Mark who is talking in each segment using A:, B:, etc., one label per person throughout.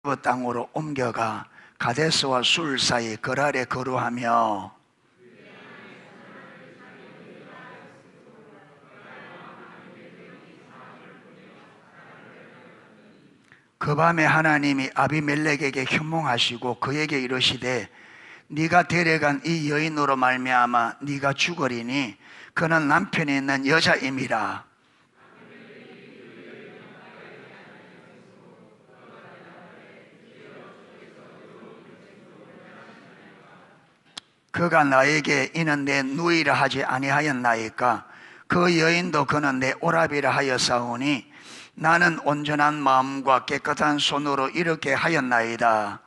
A: 땅으로 옮겨가 가데스와 술 사이 거랄에 거루하며 그 밤에 하나님이 아비멜렉에게 현몽하시고 그에게 이르시되 네가 데려간 이 여인으로 말미암아 네가 죽으리니 그는 남편이 있는 여자임이라. 그가 나에게 이는 내 누이라 하지 아니하였나이까? 그 여인도 그는 내 오라비라 하였사오니 나는 온전한 마음과 깨끗한 손으로 이렇게 하였나이다.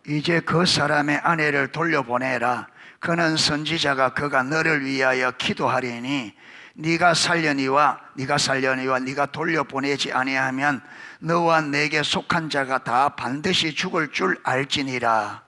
A: 이제 그 사람의 아내를 돌려보내라. 그는 선지자가 그가 너를 위하여 기도하리니 네가 살려니와 네가 돌려보내지 아니하면 너와 내게 속한 자가 다 반드시 죽을 줄 알지니라.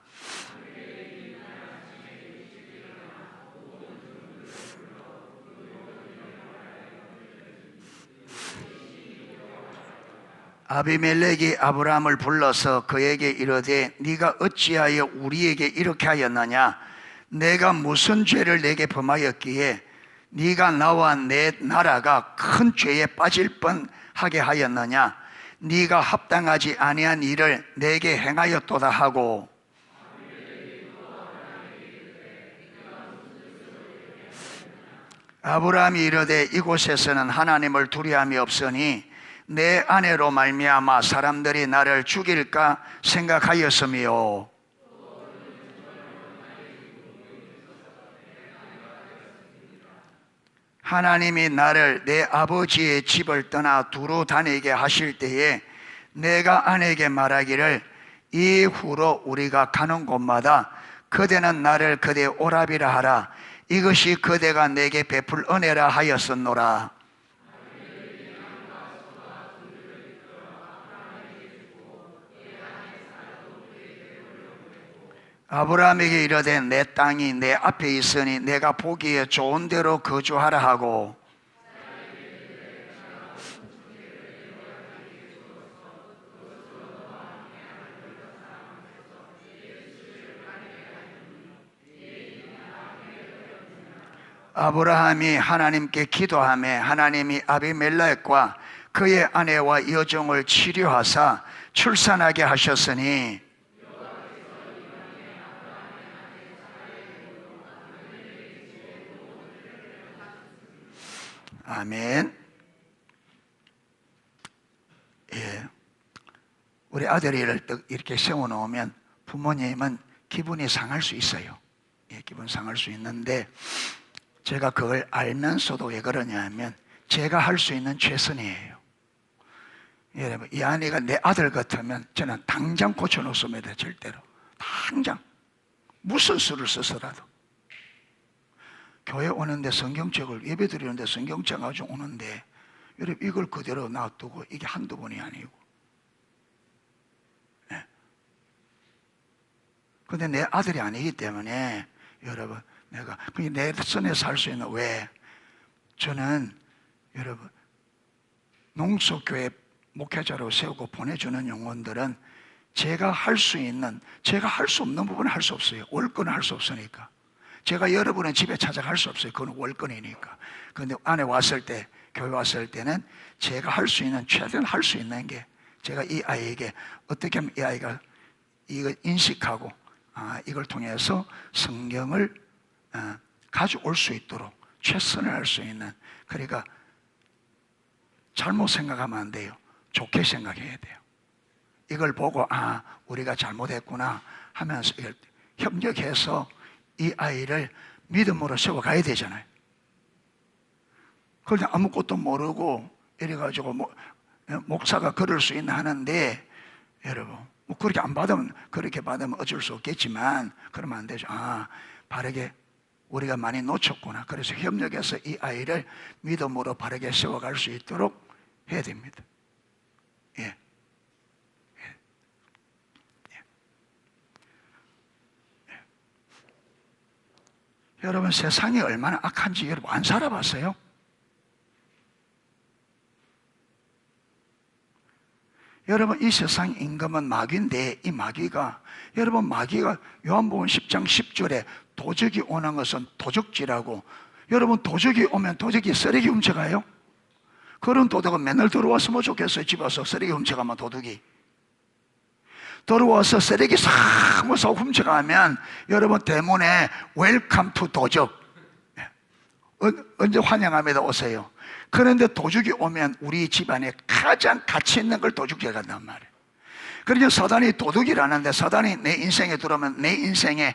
A: 아비멜렉이 아브라함을 불러서 그에게 이르되 네가 어찌하여 우리에게 이렇게 하였느냐? 내가 무슨 죄를 내게 범하였기에 네가 나와 내 나라가 큰 죄에 빠질 뻔하게 하였느냐? 네가 합당하지 아니한 일을 내게 행하였도다 하고 아브라함이 이르되 이곳에서는 하나님을 두려움이 없으니 내 아내로 말미암아 사람들이 나를 죽일까 생각하였으며 하나님이 나를 내 아버지의 집을 떠나 두루 다니게 하실 때에 내가 아내에게 말하기를 이후로 우리가 가는 곳마다 그대는 나를 그대 오라비라 하라. 이것이 그대가 내게 베풀 은혜라 하였었노라. 아브라함에게 이르되 내 땅이 내 앞에 있으니 내가 보기에 좋은 데로 거주하라 하고 아브라함이 하나님께 기도하며 하나님이 아비멜렉과 그의 아내와 여종을 치료하사 출산하게 하셨으니 아멘. 예. 우리 아들을 이렇게 세워놓으면 부모님은 기분이 상할 수 있어요. 예, 기분 상할 수 있는데 제가 그걸 알면서도 왜 그러냐 하면 제가 할 수 있는 최선이에요. 여러분, 이 아내가 내 아들 같으면 저는 당장 고쳐놓습니다. 절대로. 당장. 무슨 수를 써서라도. 교회 오는데 성경책을 예배 드리는데 성경책 가지고 오는데 여러분 이걸 그대로 놔두고 이게 한두 번이 아니고 근데 내 아들이 아니기 때문에 여러분 내가 내 손에 살 수 있는 왜 저는 여러분 농수교회 목회자로 세우고 보내주는 영혼들은 제가 할 수 있는 제가 할 수 없는 부분은 할 수 없어요. 월권은 할 수 없으니까 제가 여러분의 집에 찾아갈 수 없어요. 그건 월권이니까. 그런데 안에 왔을 때, 교회 왔을 때는 제가 할 수 있는, 최대한 할 수 있는 게 제가 이 아이에게 어떻게 하면 이 아이가 이걸 인식하고 이걸 통해서 성경을 가져올 수 있도록 최선을 할 수 있는 그러니까 잘못 생각하면 안 돼요. 좋게 생각해야 돼요. 이걸 보고 우리가 잘못했구나 하면서 이걸 협력해서 이 아이를 믿음으로 세워가야 되잖아요. 그런데 아무것도 모르고 이래가지고 목사가 그럴 수 있나 하는데 여러분 그렇게 안 받으면 그렇게 받으면 어쩔 수 없겠지만 그러면 안 되죠. 바르게 우리가 많이 놓쳤구나. 그래서 협력해서 이 아이를 믿음으로 바르게 세워갈 수 있도록 해야 됩니다. 예. 여러분 세상이 얼마나 악한지 여러분 안 살아봤어요? 여러분 이 세상 임금은 마귀인데 이 마귀가 여러분 마귀가 요한복음 10장 10절에 도적이 오는 것은 도적질하고 여러분 도적이 오면 도적이 쓰레기 훔쳐가요? 그런 도둑은 맨날 들어왔으면 좋겠어요. 집 와서 쓰레기 훔쳐가면 도둑이 들어와서 쓰레기 싹 훔쳐가면 여러분 대문에 웰컴 투 도적 언제 환영합니다 오세요. 그런데 도둑이 오면 우리 집안에 가장 가치 있는 걸 도둑질 간단 말이에요. 그러니까 사단이 도둑이라는데 사단이 내 인생에 들어오면 내 인생에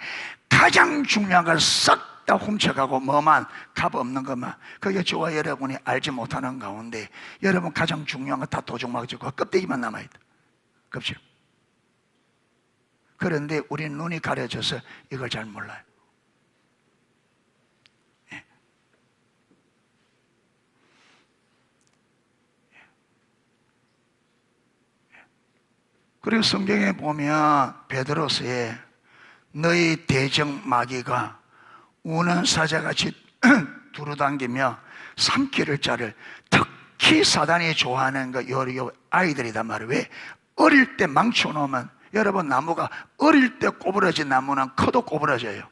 A: 가장 중요한 걸 싹 다 훔쳐가고 뭐만 값 없는 것만 그게 저와 여러분이 알지 못하는 가운데 여러분 가장 중요한 거 다 도둑 맞고 껍데기만 남아있다. 그렇죠? 그런데 우리 눈이 가려져서 이걸 잘 몰라요. 예. 그리고 성경에 보면 베드로서에 너희 대적 마귀가 우는 사자같이 두루당기며 삼키를 자를 특히 사단이 좋아하는 거 요 아이들이단 말이에요. 왜? 어릴 때 망쳐놓으면 여러분 나무가 어릴 때 꼬부러진 나무는 커도 꼬부러져요.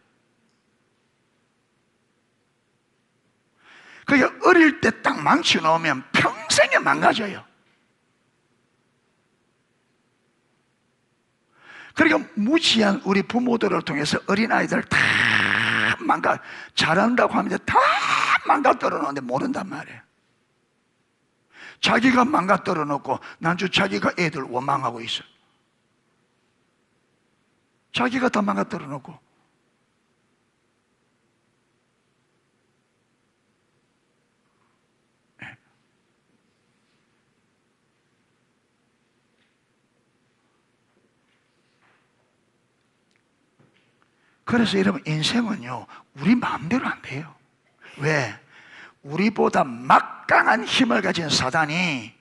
A: 그게 어릴 때 딱 망쳐놓으면 평생에 망가져요. 그러니까 무지한 우리 부모들을 통해서 어린아이들 다 잘한다고 하면 다 망가뜨려 놓는데 모른단 말이에요. 자기가 망가뜨려 놓고 난주 자기가 애들 원망하고 있어요. 자기가 다 망가뜨려 놓고 그래서 여러분 인생은요 우리 마음대로 안 돼요. 왜? 우리보다 막강한 힘을 가진 사단이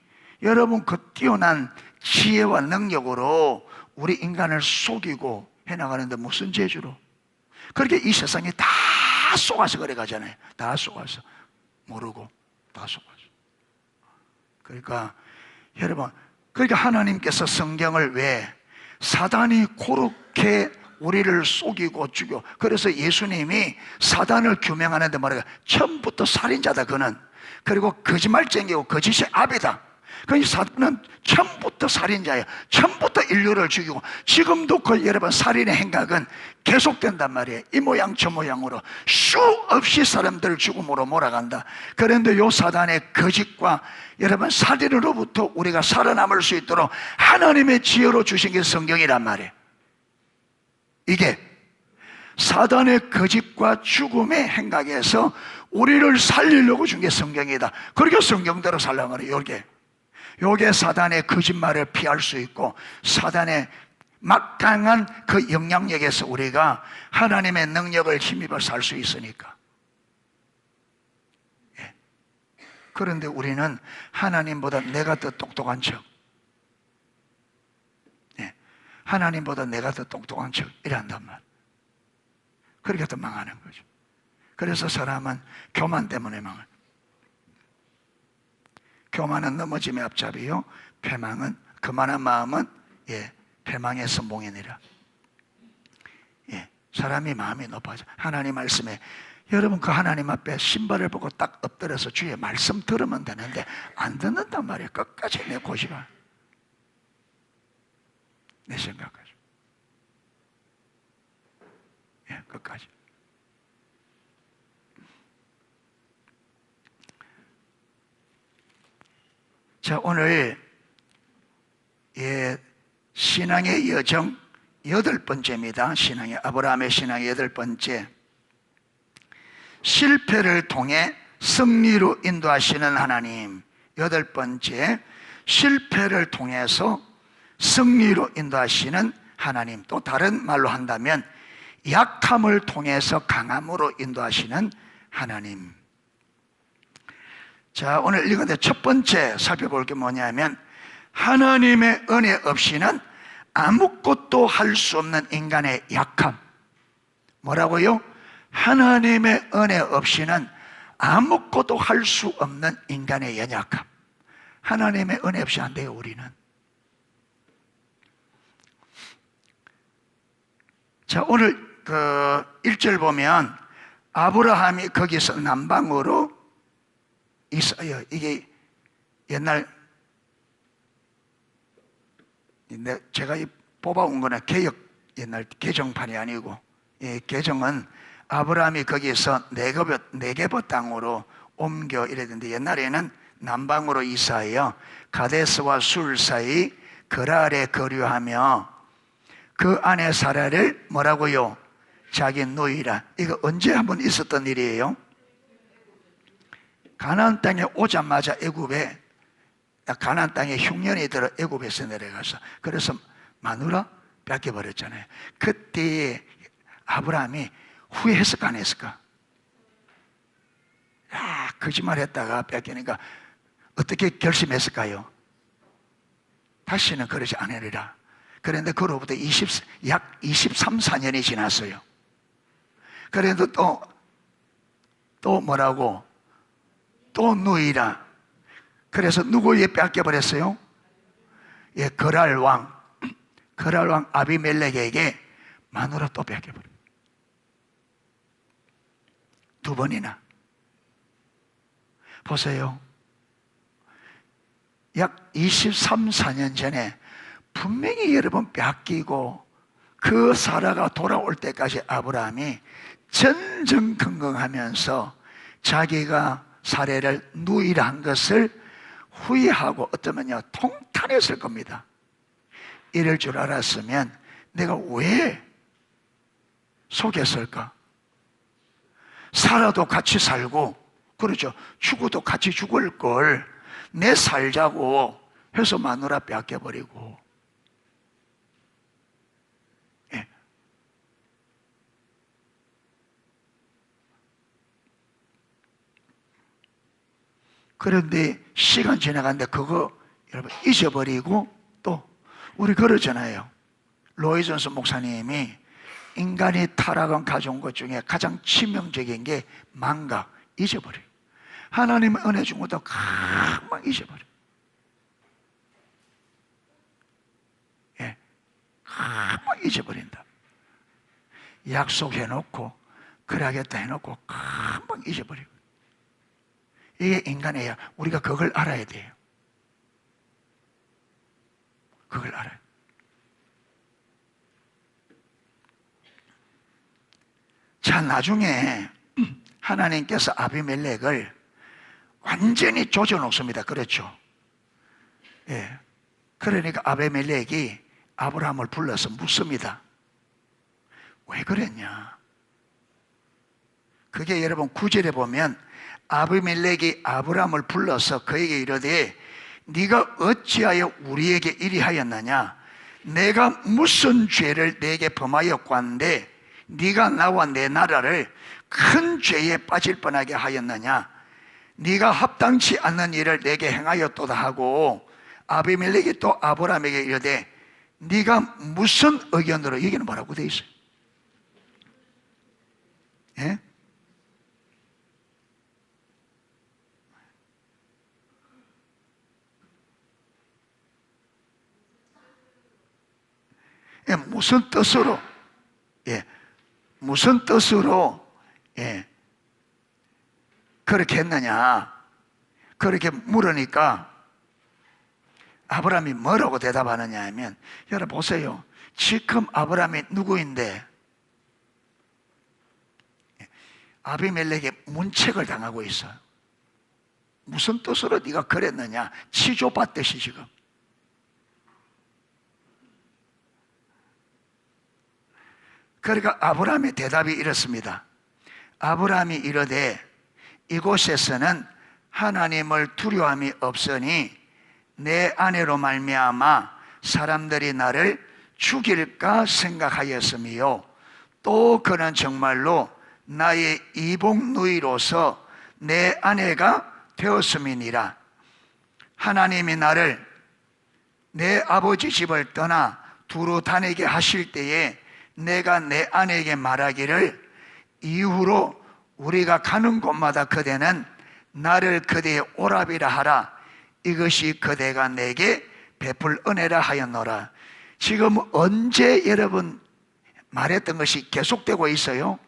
A: 여러분 그 뛰어난 지혜와 능력으로 우리 인간을 속이고 해나가는데 무슨 재주로? 그렇게 이 세상에 다 속아서 그래 가잖아요. 다 속아서 모르고 다 속아서. 그러니까 여러분 그러니까 하나님께서 성경을 왜 사단이 그렇게 우리를 속이고 죽여. 그래서 예수님이 사단을 규명하는데 뭐래요? 처음부터 살인자다 그는. 그리고 거짓말쟁이고 거짓의 아비다. 그러니까 사단은 처음부터 살인자예요. 처음부터 인류를 죽이고 지금도 그 여러분 살인의 행각은 계속된단 말이에요. 이 모양 저 모양으로 수없이 사람들을 죽음으로 몰아간다. 그런데 요 사단의 거짓과 여러분 살인으로부터 우리가 살아남을 수 있도록 하나님의 지혜로 주신 게 성경이란 말이에요. 이게 사단의 거짓과 죽음의 행각에서 우리를 살리려고 준 게 성경이다. 그렇게 성경대로 살라고 그래요. 요게 사단의 거짓말을 피할 수 있고 사단의 막강한 그 영향력에서 우리가 하나님의 능력을 힘입어 살 수 있으니까. 예. 그런데 우리는 하나님보다 내가 더 똑똑한 척, 하나님보다 내가 더 똑똑한 척 이란단 말. 그렇게 더 망하는 거죠. 그래서 사람은 교만 때문에 망해요. 교만은 넘어짐의 앞잡이요 패망은 거만한 마음은 패망의 선봉이니라. 사람이 마음이 높아져. 하나님 말씀에 여러분 그 하나님 앞에 신발을 보고 딱 엎드려서 주의 말씀 들으면 되는데 안 듣는단 말이에요. 끝까지 내 고집을. 내 생각까지. 끝까지. 자, 오늘 신앙의 여정 8번째입니다. 아브라함의 신앙의 8번째. 실패를 통해 승리로 인도하시는 하나님. 8번째. 실패를 통해서 승리로 인도하시는 하나님. 또 다른 말로 한다면 약함을 통해서 강함으로 인도하시는 하나님. 자, 오늘 읽은데 첫 번째 살펴볼 게 뭐냐면 하나님의 은혜 없이는 아무것도 할 수 없는 인간의 약함. 뭐라고요? 하나님의 은혜 없이는 아무것도 할 수 없는 인간의 연약함. 하나님의 은혜 없이 안 돼요, 우리는. 자, 오늘 그 1절 보면 아브라함이 거기서 남방으로 있어요. 이게 옛날 제가 뽑아온 거는 개역 옛날 개정판이 아니고, 개정은 아브라함이 거기서 네게보 땅으로 옮겨 이랬는데, 옛날에는 남방으로 이사하여 가데스와 술 사이 거랄에 거류하며 그 안에 사라를 뭐라고요? 자기 누이라. 이거 언제 한번 있었던 일이에요? 가나안 땅에 오자마자 애굽에, 가나안 땅에 흉년이 들어 애굽에서 내려가서, 그래서 마누라 뺏겨버렸잖아요. 그때 아브라함이 후회했을까 안 했을까? 거짓말했다가 뺏기니까 어떻게 결심했을까요? 다시는 그러지 않으리라. 그런데 그로부터 약 23, 4년이 지났어요. 그래도 또 뭐라고? 또 누이라. 그래서 누구에게 뺏겨버렸어요? 거랄 왕 아비멜렉에게 마누라 또 뺏겨버려요. 두 번이나. 보세요. 약 23, 4년 전에 분명히 여러분 뺏기고 그 사라가 돌아올 때까지 아브라함이 전전긍긍하면서 자기가 사례를 누이라 한 것을 후회하고 어쩌면요 통탄했을 겁니다. 이럴 줄 알았으면 내가 왜 속였을까? 살아도 같이 살고, 그렇죠, 죽어도 같이 죽을 걸 내 살자고 해서 마누라 뺏겨버리고. 그런데 시간 지나갔는데 그거 여러분 잊어버리고, 또 우리 그러잖아요. 로이존스 목사님이 인간이 타락한 가져온 것 중에 가장 치명적인 게 망각, 잊어버려요. 하나님의 은혜 준 것도 금방 잊어버려요. 금방 잊어버린다. 약속해놓고 그래야겠다 해놓고 금방 잊어버리고. 이게 인간이에요. 우리가 그걸 알아야 돼요. 그걸 알아요. 자, 나중에 하나님께서 아비멜렉을 완전히 조져놓습니다. 그렇죠? 그러니까 아비멜렉이 아브라함을 불러서 묻습니다. 왜 그랬냐? 그게 여러분 9절에 보면 아비멜렉이 아브라함을 불러서 그에게 이르되 네가 어찌하여 우리에게 이리 하였느냐? 내가 무슨 죄를 내게 범하였고 한데 네가 나와 내 나라를 큰 죄에 빠질 뻔하게 하였느냐? 네가 합당치 않는 일을 내게 행하였도다 하고, 아비멜렉이 또 아브라함에게 이르되 네가 무슨 의견으로, 여기는 뭐라고 되어 있어요? 무슨 뜻으로, 무슨 뜻으로 그렇게 했느냐? 그렇게 물으니까 아브라함이 뭐라고 대답하느냐 하면, 여러분 보세요. 지금 아브라함이 누구인데 아비멜렉에 문책을 당하고 있어요. 무슨 뜻으로 네가 그랬느냐? 치조받듯이 지금. 그러니까 아브라함의 대답이 이렇습니다. 아브라함이 이르되 이곳에서는 하나님을 두려움이 없으니 내 아내로 말미암아 사람들이 나를 죽일까 생각하였으며, 또 그는 정말로 나의 이복 누이로서 내 아내가 되었음이니라. 하나님이 나를 내 아버지 집을 떠나 두루 다니게 하실 때에 내가 내 아내에게 말하기를 이후로 우리가 가는 곳마다 그대는 나를 그대의 오랍이라 하라. 이것이 그대가 내게 베풀 은혜라 하였노라. 지금 언제 여러분 말했던 것이 계속되고 있어요?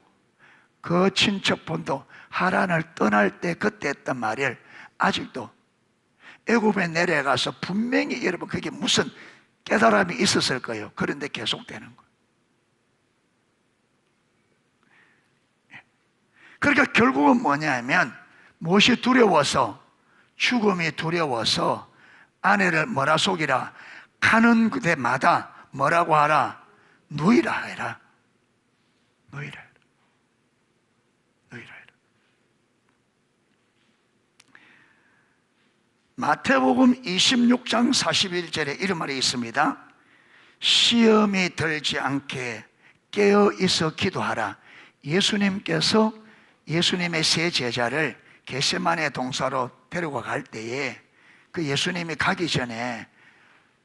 A: 그 친척분도 하란을 떠날 때 그때 했던 말을 아직도 애굽에 내려가서 분명히 여러분 그게 무슨 깨달음이 있었을 거예요. 그런데 계속되는 거예요. 그러니까 결국은 뭐냐면 무엇이 두려워서, 죽음이 두려워서 아내를 뭐라 속이라, 가는 데마다 뭐라고 하라, 누이라 해라. 누이라 해라. 누이라 해라. 마태복음 26장 41절에 이런 말이 있습니다. 시험이 들지 않게 깨어 있어 기도하라. 예수님께서 예수님의 세 제자를 겟세마네 동사로 데리고 갈 때에 그 예수님이 가기 전에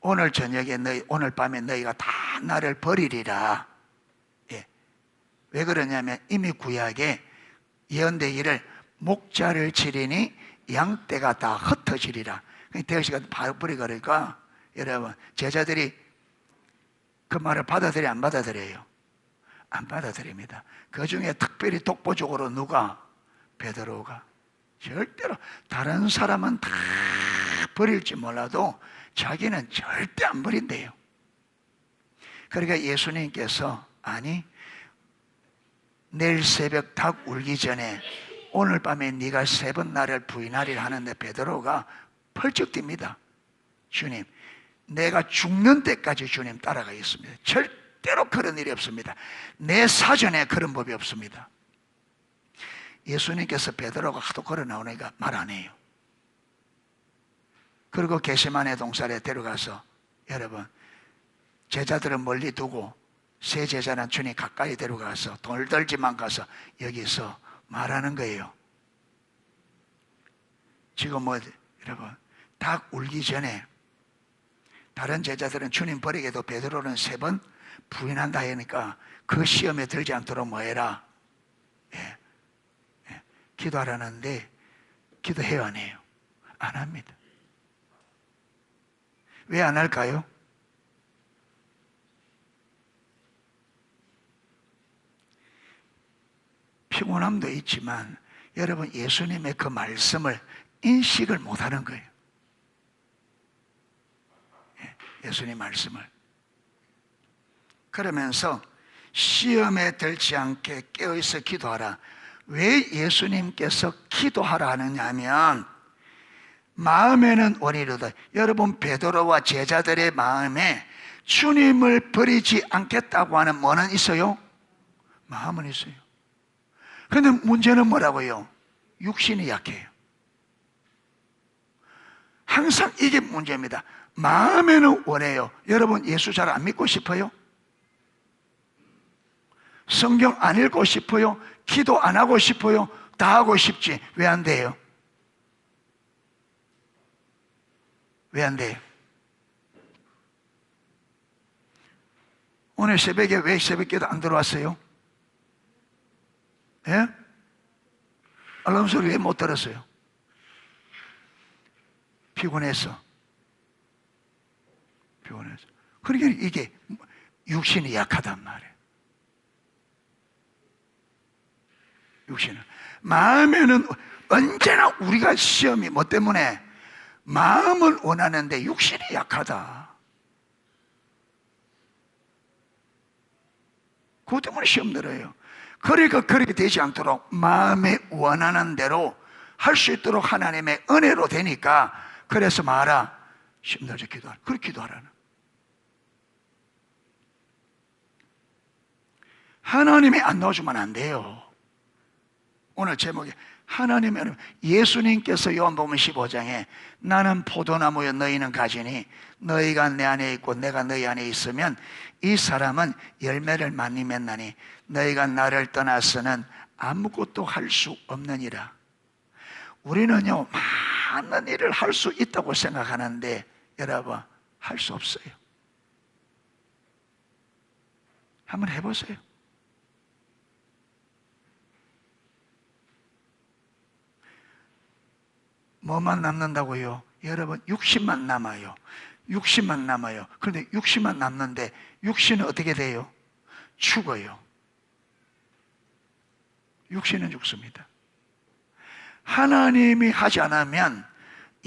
A: 오늘 저녁에 오늘 밤에 너희가 다 나를 버리리라. 예. 왜 그러냐면 이미 구약에 예언되기를 목자를 치리니 양떼가 다 흩어지리라. 대시가 버리고 그러니까 여러분 제자들이 그 말을 받아들여 안 받아들여요? 안 받아들입니다. 그 중에 특별히 독보적으로 누가? 베드로가. 절대로 다른 사람은 다 버릴지 몰라도 자기는 절대 안 버린대요. 그러니까 예수님께서 아니 내일 새벽 닭 울기 전에 오늘 밤에 네가 3번 나를 부인하리라 하는데 베드로가 펄쩍 뜁니다. 주님, 내가 죽는 때까지 주님 따라가겠습니다. 절대로 그런 일이 없습니다. 내 사전에 그런 법이 없습니다. 예수님께서 베드로가 하도 걸어 나오니까 말 안 해요. 그리고 겟세마네 동산에 데려가서 여러분 제자들은 멀리 두고 세 제자는 주님 가까이 데려가서 돌들지만 가서 여기서 말하는 거예요. 지금 여러분 닭 울기 전에 다른 제자들은 주님 버리게도 베드로는 3번 부인한다 하니까 그 시험에 들지 않도록 뭐 해라? 예. 예. 기도하라는데 기도해요 안 해요? 안 합니다. 왜 안 할까요? 피곤함도 있지만 여러분 예수님의 그 말씀을 인식을 못하는 거예요. 예수님 말씀을. 그러면서 시험에 들지 않게 깨어있어 기도하라. 왜 예수님께서 기도하라 하느냐 하면 마음에는 원이로다. 여러분 베드로와 제자들의 마음에 주님을 버리지 않겠다고 하는 뭐는 있어요? 마음은 있어요. 그런데 문제는 뭐라고요? 육신이 약해요. 항상 이게 문제입니다. 마음에는 원해요. 여러분 예수 잘 안 믿고 싶어요? 성경 안 읽고 싶어요? 기도 안 하고 싶어요? 다 하고 싶지. 왜 안 돼요? 왜 안 돼요? 오늘 새벽에 왜 새벽기도 안 들어왔어요? 예? 알람 소리 왜 못 들었어요? 피곤해서. 피곤해서. 그러니까 이게 육신이 약하단 말이에요. 육신은. 마음에는 언제나 우리가 시험이 뭐 때문에? 마음을 원하는데 육신이 약하다. 그것 때문에 시험 들어요. 그러니까 그렇게 되지 않도록 마음에 원하는 대로 할 수 있도록 하나님의 은혜로 되니까 그래서 말아 시험 들어서 기도하라. 그렇게 기도하라는. 하나님이 안 넣어주면 안 돼요. 오늘 제목이 하나님은 예수님께서 요한복음 15장에 나는 포도나무여 너희는 가지니 너희가 내 안에 있고 내가 너희 안에 있으면 이 사람은 열매를 많이 맺나니 너희가 나를 떠나서는 아무것도 할 수 없느니라. 우리는요 많은 일을 할 수 있다고 생각하는데 여러분 할 수 없어요. 한번 해보세요. 뭐만 남는다고요? 여러분, 육신만 남아요. 육신만 남아요. 그런데 육신만 남는데 육신은 어떻게 돼요? 죽어요. 육신은 죽습니다. 하나님이 하지 않으면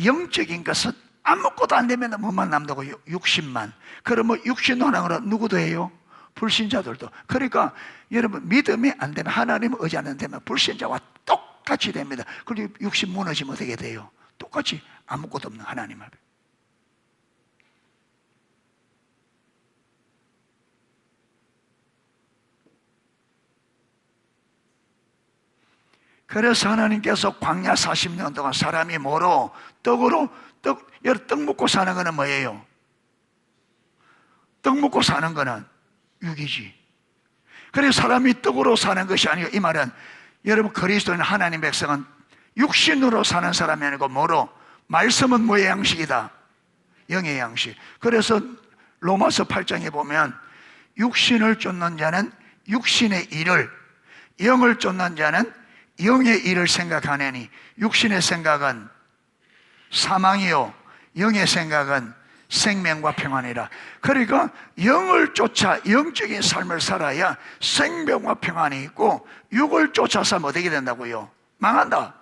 A: 영적인 것은 아무것도 안 되면 뭐만 남다고요? 육신만. 그러면 육신 하나로 누구도 해요? 불신자들도. 그러니까 여러분, 믿음이 안 되면, 하나님을 의지 안 되면 불신자와 똑같이 됩니다. 그리고 육신 무너지면 어떻게 돼요? 똑같이 아무것도 없는 하나님 앞에. 그래서 하나님께서 광야 40년 동안 사람이 뭐로? 떡으로, 떡 먹고 사는 거는 뭐예요? 떡 먹고 사는 거는 육이지. 그래서 사람이 떡으로 사는 것이 아니고, 이 말은 여러분, 그리스도인 하나님 백성은 육신으로 사는 사람이 아니고 뭐로? 말씀은 뭐의 양식이다? 영의 양식. 그래서 로마서 8장에 보면 육신을 쫓는 자는 육신의 일을, 영을 쫓는 자는 영의 일을 생각하느니 육신의 생각은 사망이요 영의 생각은 생명과 평안이라. 그러니까 영을 쫓아 영적인 삶을 살아야 생명과 평안이 있고, 육을 쫓아서 어떻게 된다고요? 망한다.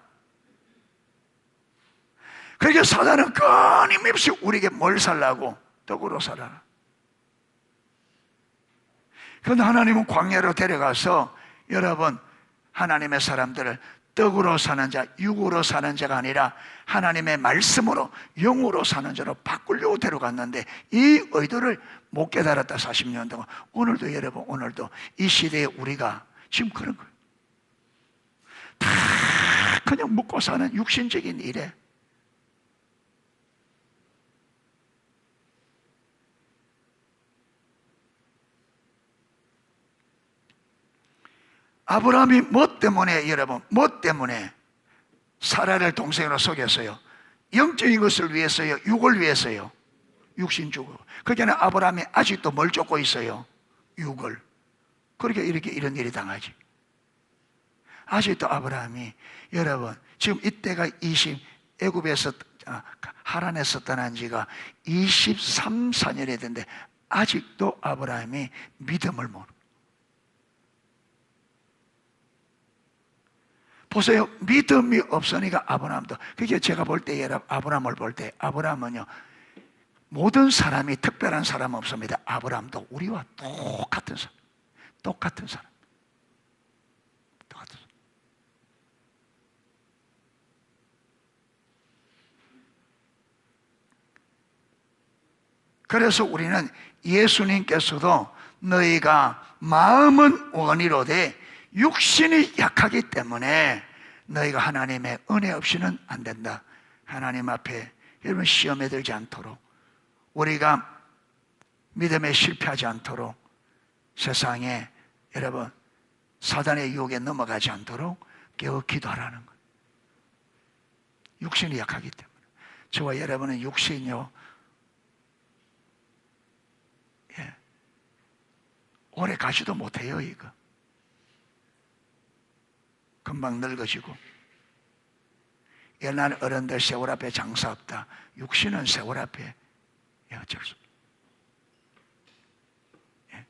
A: 그러니까 사단은 끊임없이 우리에게 뭘 살라고? 떡으로 살아라. 그런데 하나님은 광야로 데려가서 여러분, 하나님의 사람들을 떡으로 사는 자, 육으로 사는 자가 아니라 하나님의 말씀으로, 영으로 사는 자로 바꾸려고 데려갔는데 이 의도를 못 깨달았다. 40년 동안. 오늘도 여러분, 오늘도 이 시대에 우리가 지금 그런 거예요. 다 그냥 먹고 사는 육신적인 일에 아브라함이 뭐 때문에, 여러분, 뭐 때문에 사라를 동생으로 속였어요? 영적인 것을 위해서요? 육을 위해서요? 육신 주고. 그러니까 아브라함이 아직도 뭘 쫓고 있어요? 육을. 그러니까 이렇게 이런 일이 당하지. 아직도 아브라함이, 여러분, 지금 이때가 애굽에서 하란에서 떠난 지가 23, 4년이 됐는데 아직도 아브라함이 믿음을 모르. 보세요. 믿음이 없으니까 아브라함도. 그게 제가 볼 때, 아브라함을 볼 때, 아브라함은요, 모든 사람이 특별한 사람 없습니다. 아브라함도 우리와 똑같은 사람. 똑같은 사람. 똑같은 사람. 그래서 우리는 예수님께서도 너희가 마음은 원이로되 육신이 약하기 때문에 너희가 하나님의 은혜 없이는 안 된다. 하나님 앞에 여러분 시험에 들지 않도록, 우리가 믿음에 실패하지 않도록, 세상에 여러분 사단의 유혹에 넘어가지 않도록 깨어 기도하라는 거예요. 육신이 약하기 때문에. 저와 여러분은 육신이요, 오래 가지도 못해요. 이거 금방 늙어지고. 옛날 어른들 세월 앞에 장사 없다. 육신은 세월 앞에 어쩔 수 없다.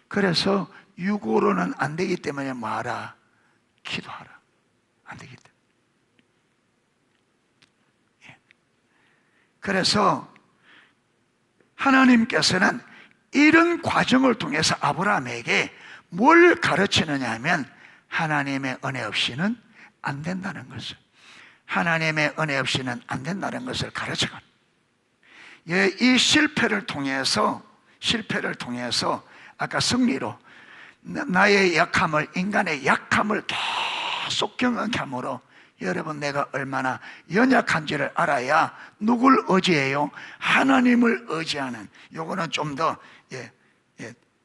A: 그래서 육으로는 안 되기 때문에 뭐하라? 기도하라. 안 되기 때문에. 그래서 하나님께서는 이런 과정을 통해서 아브라함에게 뭘 가르치느냐 하면 하나님의 은혜 없이는 안 된다는 것을, 하나님의 은혜 없이는 안 된다는 것을 가르쳐갑니다. 이 실패를 통해서 아까 승리로 나의 약함을, 인간의 약함을 계속 경험함으로 여러분, 내가 얼마나 연약한지를 알아야 누굴 의지해요? 하나님을 의지하는. 요거는 좀 더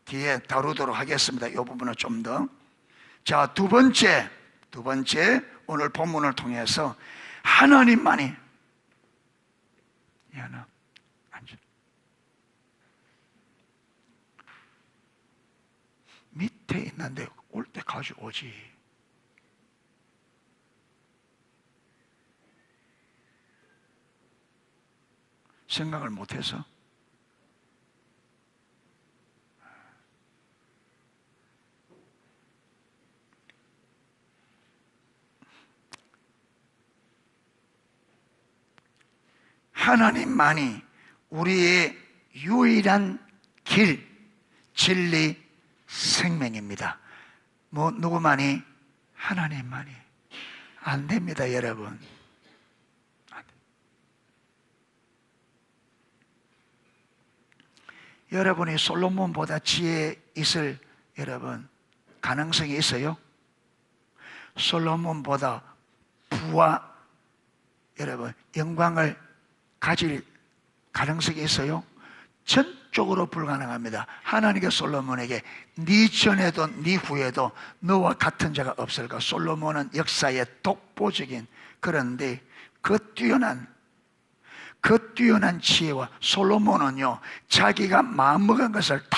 A: 뒤에 다루도록 하겠습니다. 이 부분은 좀 더. 자, 두 번째 오늘 본문을 통해서 하나님만이 앉아. 밑에 있는데 올 때 가져오지. 생각을 못해서? 하나님만이 우리의 유일한 길, 진리, 생명입니다. 뭐 누구만이? 하나님만이. 안 됩니다, 여러분. 안 됩니다. 여러분이 솔로몬보다 지혜 있을 여러분 가능성이 있어요? 솔로몬보다 부와 여러분 영광을 가질 가능성이 있어요? 전적으로 불가능합니다. 하나님께 솔로몬에게 네 전에도 네 후에도 너와 같은 자가 없을까? 솔로몬은 역사의 독보적인, 그런데 그 뛰어난 지혜와, 솔로몬은요 자기가 마음먹은 것을 다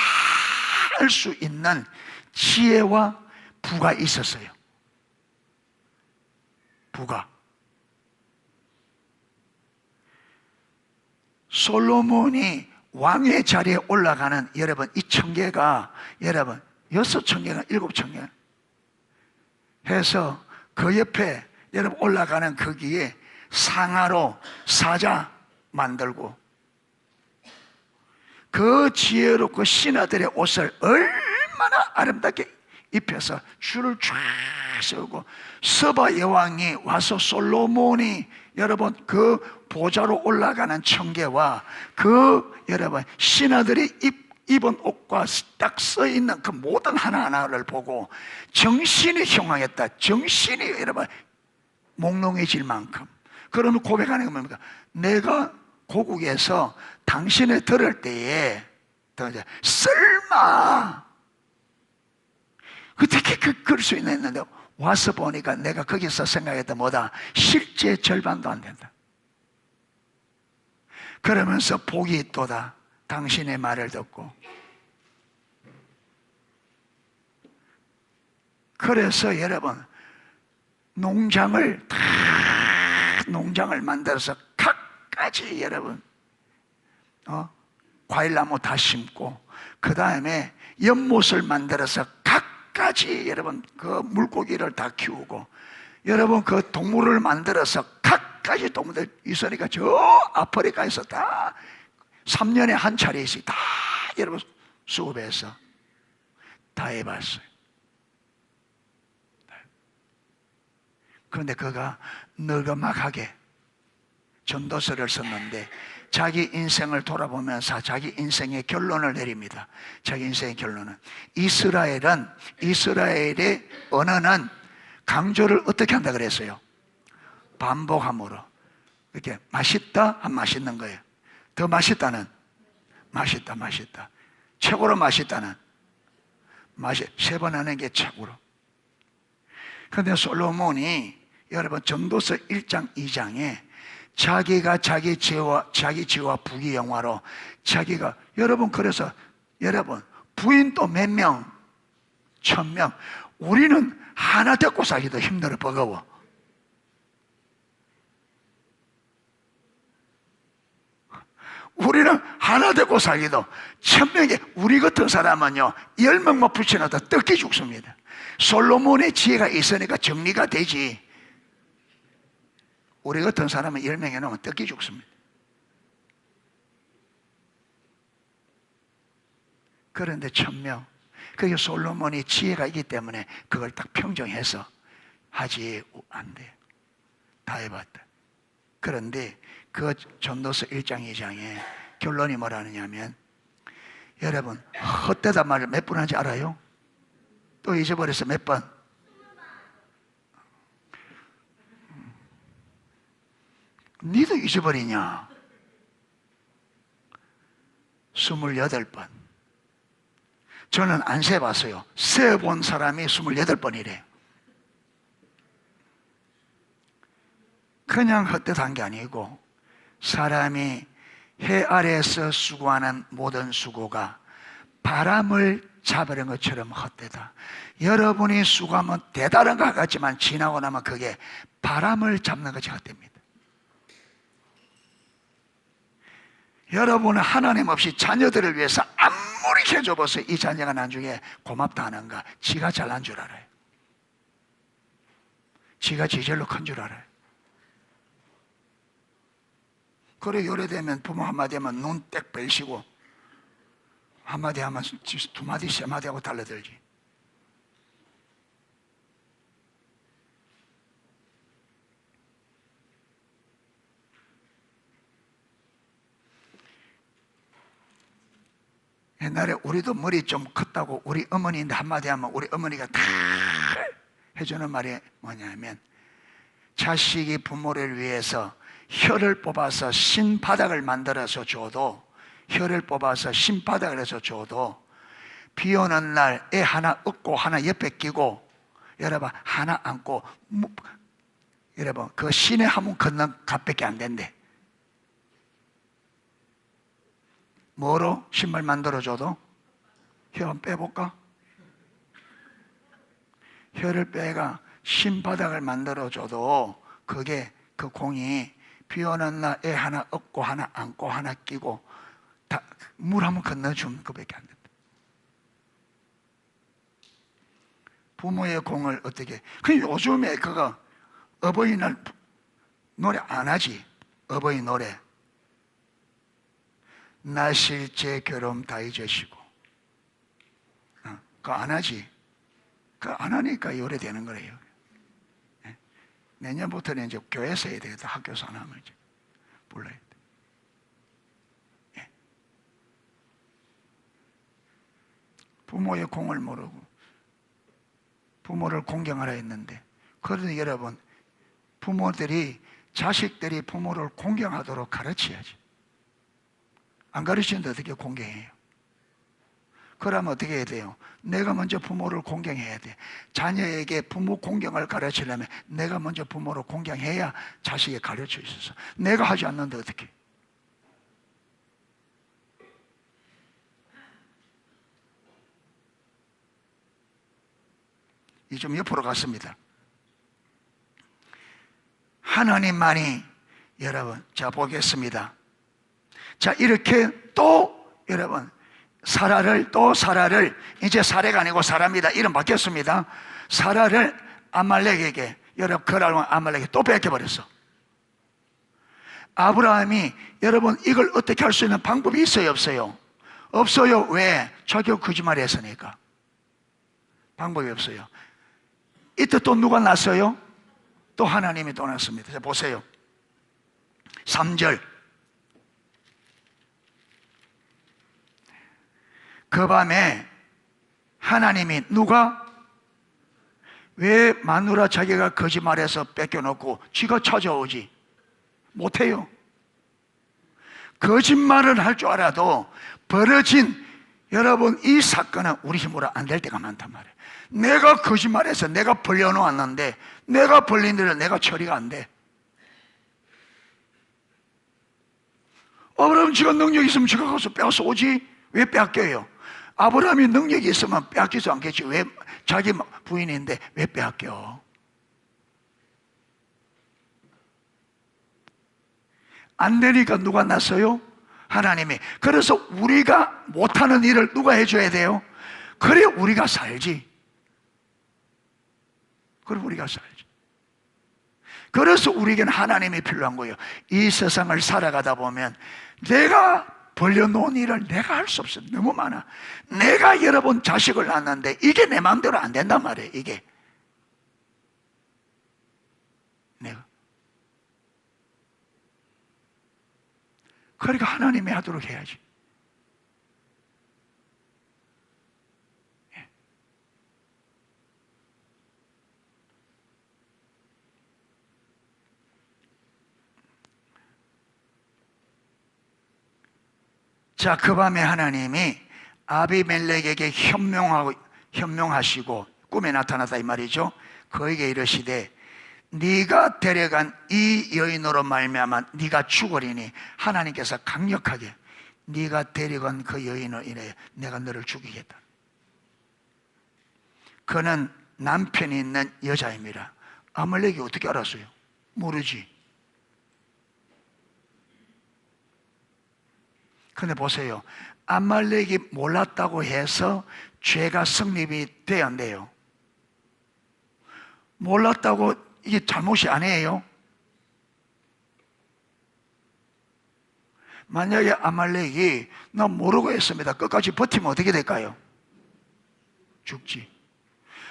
A: 할 수 있는 지혜와 부가 있었어요. 부가. 솔로몬이 왕의 자리에 올라가는 여러분 이 청계가 여러분 6청계가 7청계 해서 그 옆에 여러분 올라가는 거기에 상하로 사자 만들고 그 지혜롭고 신하들의 옷을 얼마나 아름답게 입혀서 줄을 쫙 세우고 서바 여왕이 와서 솔로몬이 여러분 그 보좌로 올라가는 청계와 그 여러분 신하들이 입은 옷과 딱 써 있는 그 모든 하나하나를 보고 정신이 형황했다. 정신이 여러분 몽롱해질 만큼. 그러면 고백하는 게 뭡니까? 내가 고국에서 당신을 들을 때에 설마 어떻게 그럴 수 있는데 와서 보니까 내가 거기서 생각했던 뭐다? 실제 절반도 안 된다. 그러면서 복이 있도다. 당신의 말을 듣고. 그래서 여러분 농장을 만들어서 각가지 여러분 과일나무 다 심고 그 다음에 연못을 만들어서 각가지 여러분 그 물고기를 다 키우고 여러분 그 동물을 만들어서 각가지 동물들 있으니까 저 아프리카에서 다 3년에 한 차례씩 다 여러분 수급해서 다 해봤어요. 그런데 그가 느그막하게 전도서를 썼는데 자기 인생을 돌아보면서 자기 인생의 결론을 내립니다. 자기 인생의 결론은 이스라엘의 언어는 강조를 어떻게 한다 그랬어요? 반복함으로. 이렇게 맛있다? 안 맛있는 거예요. 더 맛있다는? 맛있다. 최고로 맛있다는? 세 번 하는 게 최고로. 그런데 솔로몬이 여러분 전도서 1장 2장에 자기가 자기 지혜와 부귀 영화로 자기가 여러분 그래서 여러분 부인도 몇 명? 1000명. 우리는 하나 데리고 살기도 힘들어 버거워. 우리는 하나 데리고 살기도 1000명에 우리 같은 사람은요 10명만 붙여놔도 뜯기 죽습니다. 솔로몬의 지혜가 있으니까 정리가 되지. 우리 같은 사람은 10명에 놓으면 뜯기 죽습니다. 그런데 1000명. 그게 솔로몬이 지혜가 있기 때문에 그걸 딱 평정해서 하지 안 돼. 다 해봤다. 그런데 그 전도서 1장 2장에 결론이 뭐라느냐 하면 여러분 헛되다 말을 몇 번 하는지 알아요? 또 잊어버렸어. 몇 번? 니도 잊어버리냐? 28번. 저는 안 세봤어요. 세본 사람이 28번이래요. 그냥 헛되한 게 아니고 사람이 해 아래에서 수고하는 모든 수고가 바람을 잡으는 것처럼 헛되다. 여러분이 수고하면 대단한 것 같지만 지나고 나면 그게 바람을 잡는 것이 헛됩니다. 여러분은 하나님 없이 자녀들을 위해서 아무리 해줘봐서 이 자녀가 나중에 고맙다 하는가? 지가 잘난 줄 알아요. 지가 지절로 큰 줄 알아요. 그래 요래되면 부모 한마디 하면 눈 땡 벨시고 한마디 하면 두 마디 세 마디 하고 달려들지. 옛날에 우리도 머리 좀 컸다고 우리 어머니인데 한마디 하면 우리 어머니가 다 해주는 말이 뭐냐면 자식이 부모를 위해서 혀를 뽑아서 신바닥을 만들어서 줘도 혀를 뽑아서 신바닥을 해서 줘도 비 오는 날 애 하나 업고 하나 옆에 끼고 여러분 하나 안고 여러분 그 시내 한 번 건넌 값밖에 안 된대. 뭐로 신발 만들어줘도? 혀 한번 빼볼까? 혀를 빼가 신바닥을 만들어줘도 그게 그 공이 비 오는 날 애 하나 업고 하나 안고 하나 끼고 다 물 한번 건너주면 그밖에 안 된다. 부모의 공을 어떻게? 그 요즘에 그거 어버이날 노래 안 하지. 어버이 노래. 나 실제 결혼 다 잊으시고 그거 안 하지. 그거 안 하니까 요래되는 거예요. 내년부터는 이제 교회에서 해야 되겠다. 학교에서 안 하면 이제 불러야 돼. 부모의 공을 모르고 부모를 공경하라 했는데, 그런데 여러분 부모들이 자식들이 부모를 공경하도록 가르쳐야지. 안 가르치는데 어떻게 공경해요? 그러면 어떻게 해야 돼요? 내가 먼저 부모를 공경해야 돼. 자녀에게 부모 공경을 가르치려면 내가 먼저 부모를 공경해야 자식이 가르칠 수 있어. 내가 하지 않는데 어떻게? 이 좀 옆으로 갔습니다. 하나님만이 여러분, 자 보겠습니다. 자 이렇게 또 여러분 사라를 이제 사례가 아니고 사라입니다. 이름 바뀌었습니다. 사라를 아말렉에게 여러분 그랄 아말렉에게 또 뺏겨버렸어. 아브라함이 여러분 이걸 어떻게 할 수 있는 방법이 있어요 없어요? 없어요. 왜? 자기가 거짓말을 했으니까. 방법이 없어요. 이때 또 누가 났어요? 또 하나님이 또 났습니다. 자 보세요. 3절. 그 밤에 하나님이 누가? 왜 마누라 자기가 거짓말해서 뺏겨놓고 지가 찾아오지? 못해요. 거짓말을 할 줄 알아도 벌어진 여러분 이 사건은 우리 힘으로 안 될 때가 많단 말이에요. 내가 거짓말해서 내가 벌려놓았는데 내가 벌린 일을 내가 처리가 안 돼. 아브라함 지가 능력이 있으면 지가 가서 빼앗아 오지. 왜 빼앗겨요? 아브라함이 능력이 있으면 빼앗기지 않겠지. 왜 자기 부인인데 왜 빼앗겨? 안 되니까 누가 났어요? 하나님이. 그래서 우리가 못하는 일을 누가 해줘야 돼요? 그래 우리가 살지. 그래 우리가 살지. 그래서 우리에게는 하나님이 필요한 거예요. 이 세상을 살아가다 보면 내가 벌려놓은 일을 내가 할 수 없어. 너무 많아. 내가 여러분 자식을 낳았는데 이게 내 마음대로 안 된단 말이에요. 이게 내가 그러니까 하나님이 하도록 해야지. 자, 그 밤에 하나님이 아비멜렉에게 현명하시고 꿈에 나타났다 이 말이죠. 그에게 이르시되 네가 데려간 이 여인으로 말미암아 네가 죽으리니 하나님께서 강력하게 네가 데려간 그 여인으로 인해 내가 너를 죽이겠다. 그는 남편이 있는 여자입니다. 아말렉이 어떻게 알았어요? 모르지. 근데 보세요. 아말렉이 몰랐다고 해서 죄가 성립이 돼야 안 돼요. 몰랐다고 이게 잘못이 아니에요. 만약에 아말렉이 나 모르고 했습니다. 끝까지 버티면 어떻게 될까요? 죽지.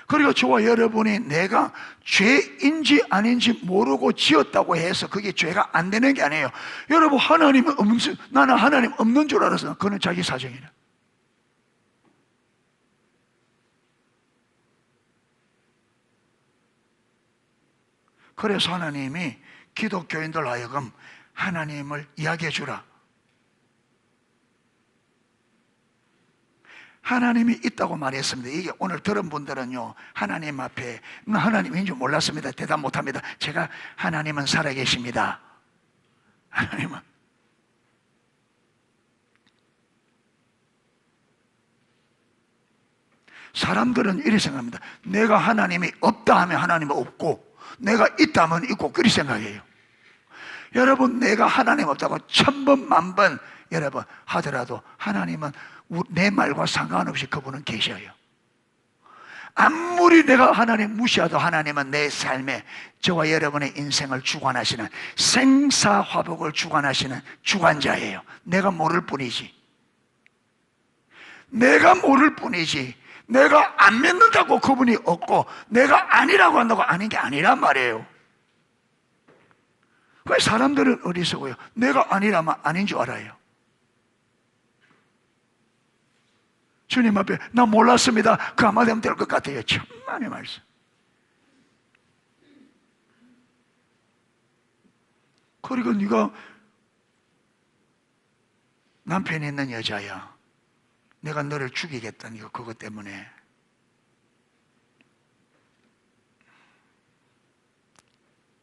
A: 그리고 저와 여러분이 내가 죄인지 아닌지 모르고 지었다고 해서 그게 죄가 안 되는 게 아니에요. 여러분, 하나님은 없는, 나는 하나님 없는 줄 알았어. 그건 자기 사정이라. 그래서 하나님이 기독교인들 하여금 하나님을 이야기해 주라. 하나님이 있다고 말했습니다. 이게 오늘 들은 분들은요, 하나님 앞에 하나님인 줄 몰랐습니다. 대답 못합니다. 제가 하나님은 살아계십니다. 하나님은. 사람들은 이렇게 생각합니다. 내가 하나님이 없다 하면 하나님은 없고, 내가 있다 하면 있고, 그렇게 생각해요. 여러분, 내가 하나님 없다고 천번 만번 여러분 하더라도 하나님은 내 말과 상관없이 그분은 계셔요. 아무리 내가 하나님 무시해도 하나님은 내 삶에 저와 여러분의 인생을 주관하시는, 생사화복을 주관하시는 주관자예요. 내가 모를 뿐이지. 내가 모를 뿐이지. 내가 안 믿는다고 그분이 없고, 내가 아니라고 한다고 아닌 게 아니란 말이에요. 왜 사람들은 어리석어요? 내가 아니라면 아닌 줄 알아요. 주님 앞에 나 몰랐습니다. 그 한마디 하면 될 것 같아요. 천만의 말씀. 그리고 네가 남편이 있는 여자야. 내가 너를 죽이겠다니까 그것 때문에.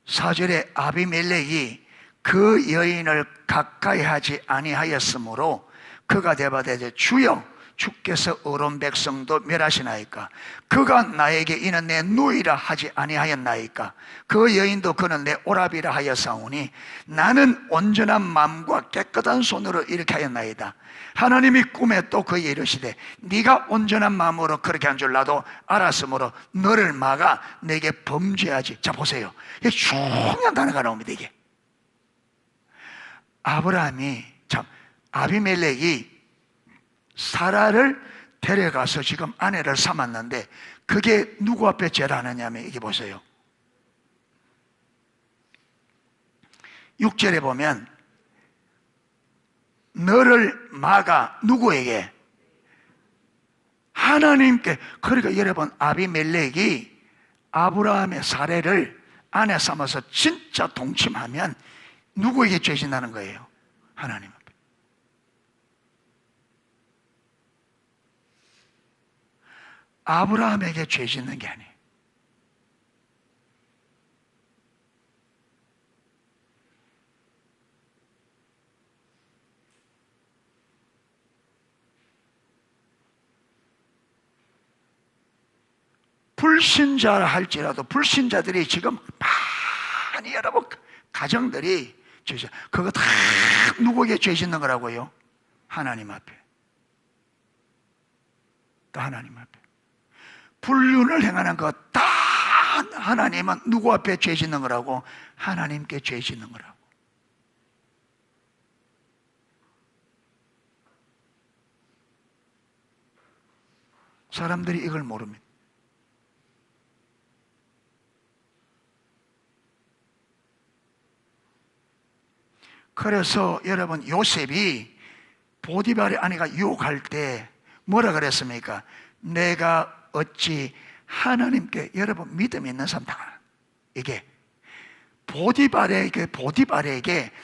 A: 사절에 아비멜렉이 그 여인을 가까이 하지 아니하였으므로 그가 대답하되 주여 주께서 어려운 백성도 멸하시나이까? 그가 나에게 이는 내 누이라 하지 아니하였나이까? 그 여인도 그는 내 오라비라 하였사오니 나는 온전한 마음과 깨끗한 손으로 이렇게 하였나이다. 하나님이 꿈에 또 그에게 이르시되 네가 온전한 마음으로 그렇게 한 줄 나도 알았으므로 너를 막아 내게 범죄하지. 자 보세요, 이게 중요한 단어가 나옵니다. 이게 아브라함이 참 아비멜렉이 사라를 데려가서 지금 아내를 삼았는데 그게 누구 앞에 제일 하느냐면 이게 보세요. 6절에 보면 너를 막아 누구에게? 하나님께. 그러니까 여러분, 아비멜렉이 아브라함의 사례를 아내 삼아서 진짜 동침하면 누구에게 죄 짓는다는 거예요? 하나님 앞에. 아브라함에게 죄 짓는 게 아니에요. 불신자라 할지라도 불신자들이 지금 많이 여러분 가정들이 그거 다 누구에게 죄 짓는 거라고요? 하나님 앞에. 또 하나님 앞에. 불륜을 행하는 것 다 하나님은 누구 앞에 죄 짓는 거라고? 하나님께 죄 짓는 거라고. 사람들이 이걸 모릅니다. 그래서 여러분, 요셉이 보디발의 아내가 유혹할 때 뭐라 그랬습니까? 내가 어찌 하나님께, 여러분 믿음이 있는 사람 다 이게 보디발에게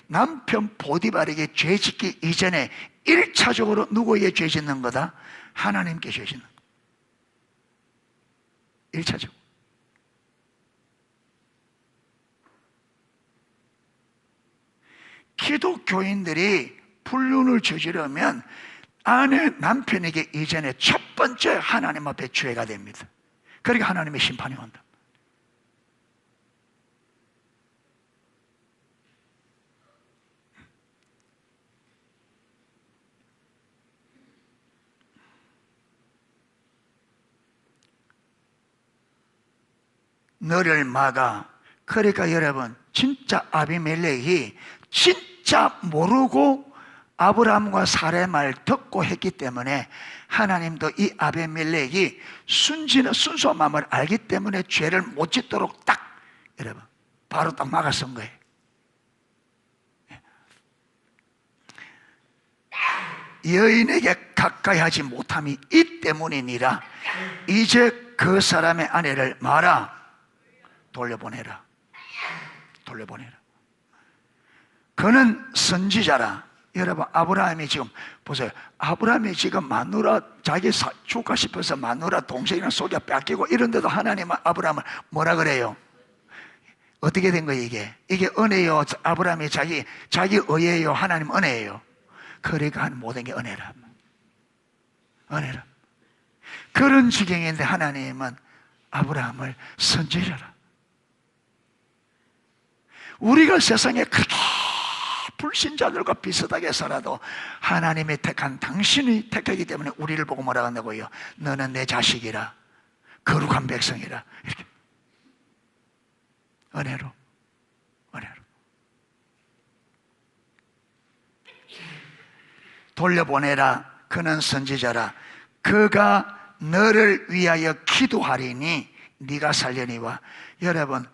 A: 남편 보디발에게 죄 짓기 이전에 1차적으로 누구에게 죄 짓는 거다? 하나님께 죄 짓는 거. 1차적으로. 기독교인들이 불륜을 저지르면 아내 남편에게 이전에 첫 번째 하나님 앞에 죄가 됩니다. 그러니까 하나님의 심판이 온다. 너를 막아. 그러니까 여러분, 진짜 아비멜렉이 진짜 모르고 아브라함과 사라의 말 듣고 했기 때문에 하나님도 이 아비멜렉이 순수한 마음을 알기 때문에 죄를 못 짓도록 딱, 여러분, 바로 딱 막아선 거예요. 여인에게 가까이 하지 못함이 이 때문이니라. 이제 그 사람의 아내를 마라. 돌려보내라. 그는 선지자라. 여러분, 아브라함이 지금 보세요. 아브라함이 지금 마누라, 자기 죽고 싶어서 마누라 동생이랑 속여 뺏기고 이런데도 하나님은 아브라함을 뭐라 그래요? 어떻게 된 거예요 이게? 이게 은혜요? 아브라함이 자기 의예요? 하나님 은혜예요? 그러니까 한 모든 게 은혜라. 그런 지경인데 하나님은 아브라함을 선지자라. 우리가 세상에 그렇게 불신자들과 비슷하게 살아도 하나님이 택한, 당신이 택하기 때문에 우리를 보고 뭐라고 한다고요? 너는 내 자식이라, 거룩한 백성이라. 이렇게 은혜로. 돌려보내라. 그는 선지자라. 그가 너를 위하여 기도하리니 네가 살려니와. 여러분,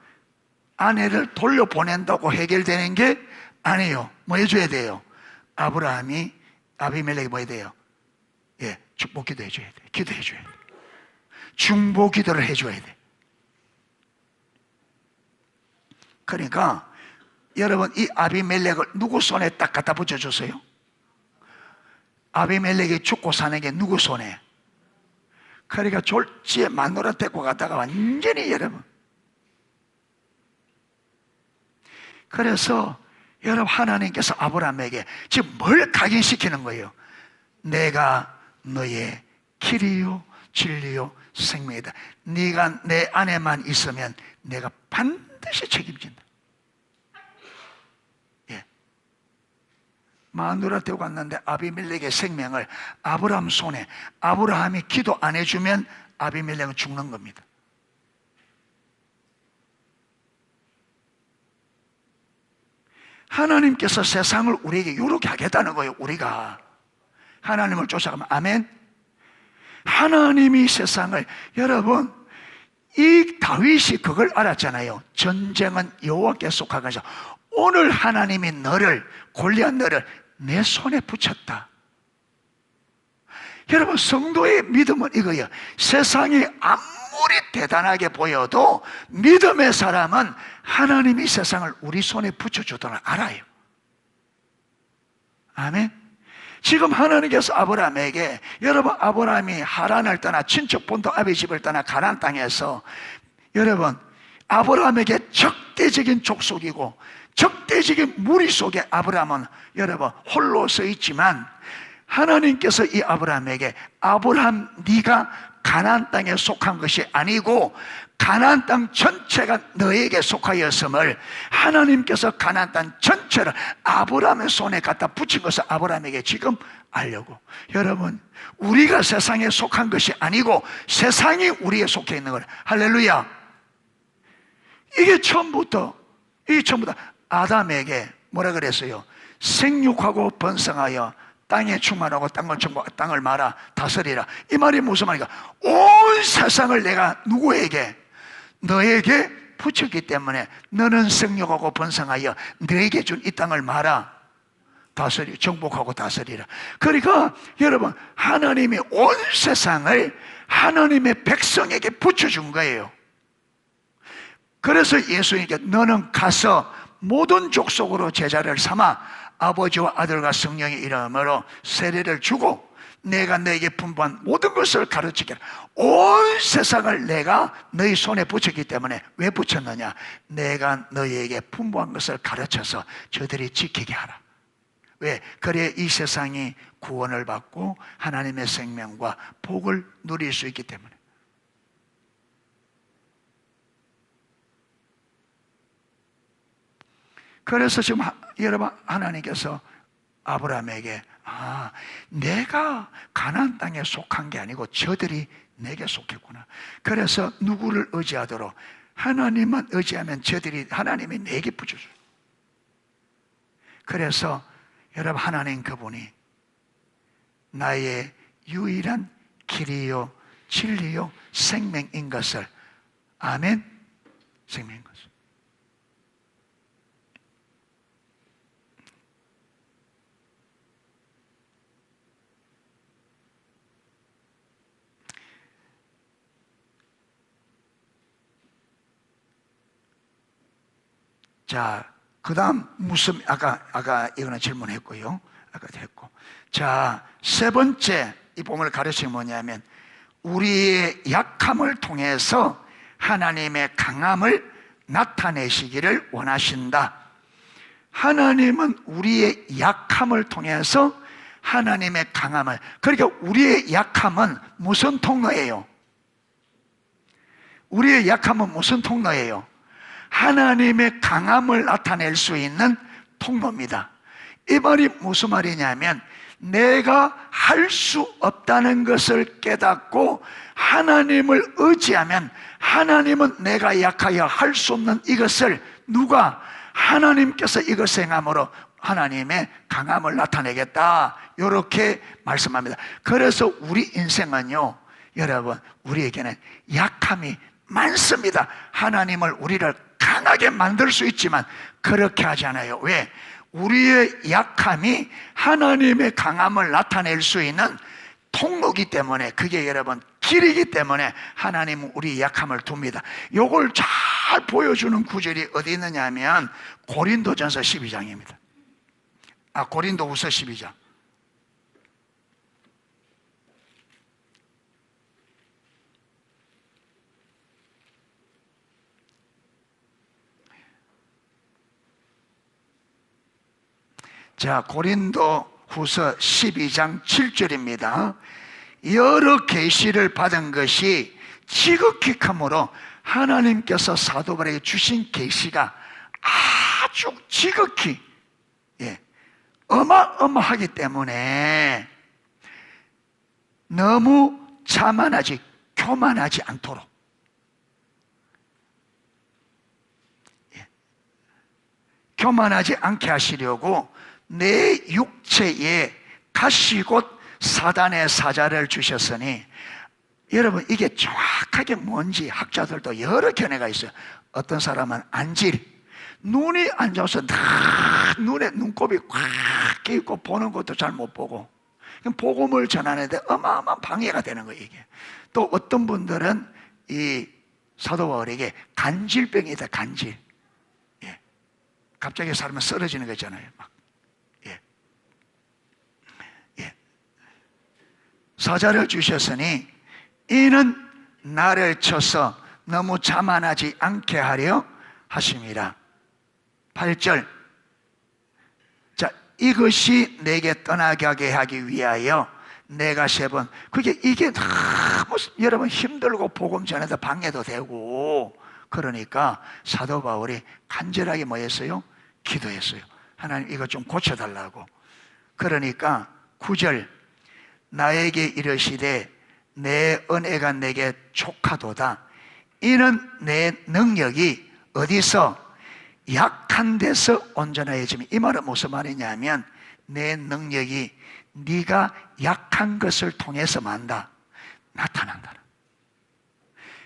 A: 아내를 돌려보낸다고 해결되는 게 아니에요. 뭐 해줘야 돼요? 아비멜렉이 뭐 해야 돼요? 축복 기도 해줘야 돼. 기도해줘야 돼. 중보 기도를 해줘야 돼. 그러니까 여러분, 이 아비멜렉을 누구 손에 딱 갖다 붙여줬어요? 아비멜렉이 죽고 사는 게 누구 손에? 그러니까 졸지에 마누라 데리고 가다가 완전히 여러분. 그래서 여러분, 하나님께서 아브라함에게 지금 뭘 각인시키는 거예요? 내가 너의 길이요 진리요 생명이다. 네가 내 안에만 있으면 내가 반드시 책임진다. 마누라 데리고 갔는데 아비멜렉의 생명을 아브라함 손에, 아브라함이 기도 안 해주면 아비멜렉은 죽는 겁니다. 하나님께서 세상을 우리에게 이렇게 하겠다는 거예요. 우리가 하나님을 쫓아가면. 아멘. 하나님이 세상을, 여러분, 이 다윗이 그걸 알았잖아요. 전쟁은 여호와께 속한 것이다. 오늘 하나님이 골리앗 너를 내 손에 붙였다. 여러분, 성도의 믿음은 이거예요. 세상이 아무리 대단하게 보여도 믿음의 사람은 하나님이 세상을 우리 손에 붙여주도록 알아요. 아멘. 지금 하나님께서 아브라함에게, 여러분, 아브라함이 하란을 떠나 친척 본토 아비 집을 떠나 가나안 땅에서, 여러분, 아브라함에게 적대적인 족속이고 적대적인 무리 속에 아브라함은 여러분 홀로 서 있지만, 하나님께서 이 아브라함에게, 아브라함, 네가 가나안 땅에 속한 것이 아니고 가나안 땅 전체가 너에게 속하였음을 하나님께서 가나안 땅 전체를 아브라함의 손에 갖다 붙인 것을 아브라함에게 지금 알려고. 여러분, 우리가 세상에 속한 것이 아니고 세상이 우리에 속해 있는 거예요. 할렐루야. 이게 처음부터 아담에게 뭐라 그랬어요? 생육하고 번성하여 땅에 충만하고 땅을 말아 다스리라. 이 말이 무슨 말인가? 온 세상을 내가 누구에게? 너에게 붙였기 때문에 너는 생육하고 번성하여 너에게 준 이 땅을 말아 정복하고 다스리라. 그러니까 여러분, 하나님이 온 세상을 하나님의 백성에게 붙여준 거예요. 그래서 예수님께 너는 가서 모든 족속으로 제자를 삼아 아버지와 아들과 성령의 이름으로 세례를 주고 내가 너에게 분부한 모든 것을 가르치게. 온 세상을 내가 너희 손에 붙였기 때문에. 왜 붙였느냐? 내가 너희에게 분부한 것을 가르쳐서 저들이 지키게 하라. 왜? 그래야 이 세상이 구원을 받고 하나님의 생명과 복을 누릴 수 있기 때문에. 그래서 지금 여러분, 하나님께서 아브라함에게 내가 가나안 땅에 속한 게 아니고 저들이 내게 속했구나. 그래서 누구를 의지하도록? 하나님만 의지하면 저들이 하나님이 내게 붙여줘요. 그래서 여러분, 하나님 그분이 나의 유일한 길이요 진리요 생명인 것을, 아멘, 생명인 것을. 자, 그 다음 무슨, 아까 이거는 질문했고요. 아까도 했고. 자, 세 번째 이 본문을 가르치는 뭐냐면, 우리의 약함을 통해서 하나님의 강함을 나타내시기를 원하신다. 하나님은 우리의 약함을 통해서 하나님의 강함을, 그러니까 우리의 약함은 무슨 통로예요? 우리의 약함은 무슨 통로예요? 하나님의 강함을 나타낼 수 있는 통로입니다. 이 말이 무슨 말이냐면, 내가 할 수 없다는 것을 깨닫고 하나님을 의지하면 하나님은 내가 약하여 할 수 없는 이것을, 누가? 하나님께서 이것을 행함으로 하나님의 강함을 나타내겠다, 이렇게 말씀합니다. 그래서 우리 인생은요, 여러분, 우리에게는 약함이 많습니다. 하나님을, 우리를 강하게 만들 수 있지만 그렇게 하지 않아요. 왜? 우리의 약함이 하나님의 강함을 나타낼 수 있는 통로이기 때문에, 그게 여러분 길이기 때문에 하나님은 우리의 약함을 둡니다. 이걸 잘 보여주는 구절이 어디 있느냐 하면 고린도전서 12장입니다. 고린도후서 12장. 자, 고린도후서 12장 7절입니다. 여러 계시를 받은 것이 지극히 크므로 하나님께서 사도 바울에게 주신 계시가 아주 지극히, 어마어마하기 때문에 너무 자만하지, 교만하지 않도록, 교만하지 않게 하시려고 내 육체에 가시 곧 사단의 사자를 주셨으니, 여러분, 이게 정확하게 뭔지 학자들도 여러 견해가 있어요. 어떤 사람은 안질, 눈이 안 좋아서 눈에 눈곱이 꽉 끼고 보는 것도 잘 못 보고, 복음을 전하는데 어마어마한 방해가 되는 거예요, 이게. 또 어떤 분들은 이 사도 바울에게 간질병이다, 간질. 갑자기 사람은 쓰러지는 거 있잖아요, 막. 사자를 주셨으니 이는 나를 쳐서 너무 자만하지 않게 하려 하심이라. 8절. 자, 이것이 내게 떠나게 하기 위하여 내가 3번. 이게 너무 여러분 힘들고 복음 전에도 방해도 되고, 그러니까 사도 바울이 간절하게 뭐 했어요? 기도했어요. 하나님, 이거 좀 고쳐달라고. 그러니까 9절. 나에게 이르시되 내 은혜가 내게 족하도다. 이는 내 능력이 어디서? 약한 데서 온전해짐이. 이 말은 무슨 말이냐면, 내 능력이 네가 약한 것을 통해서 나타난다.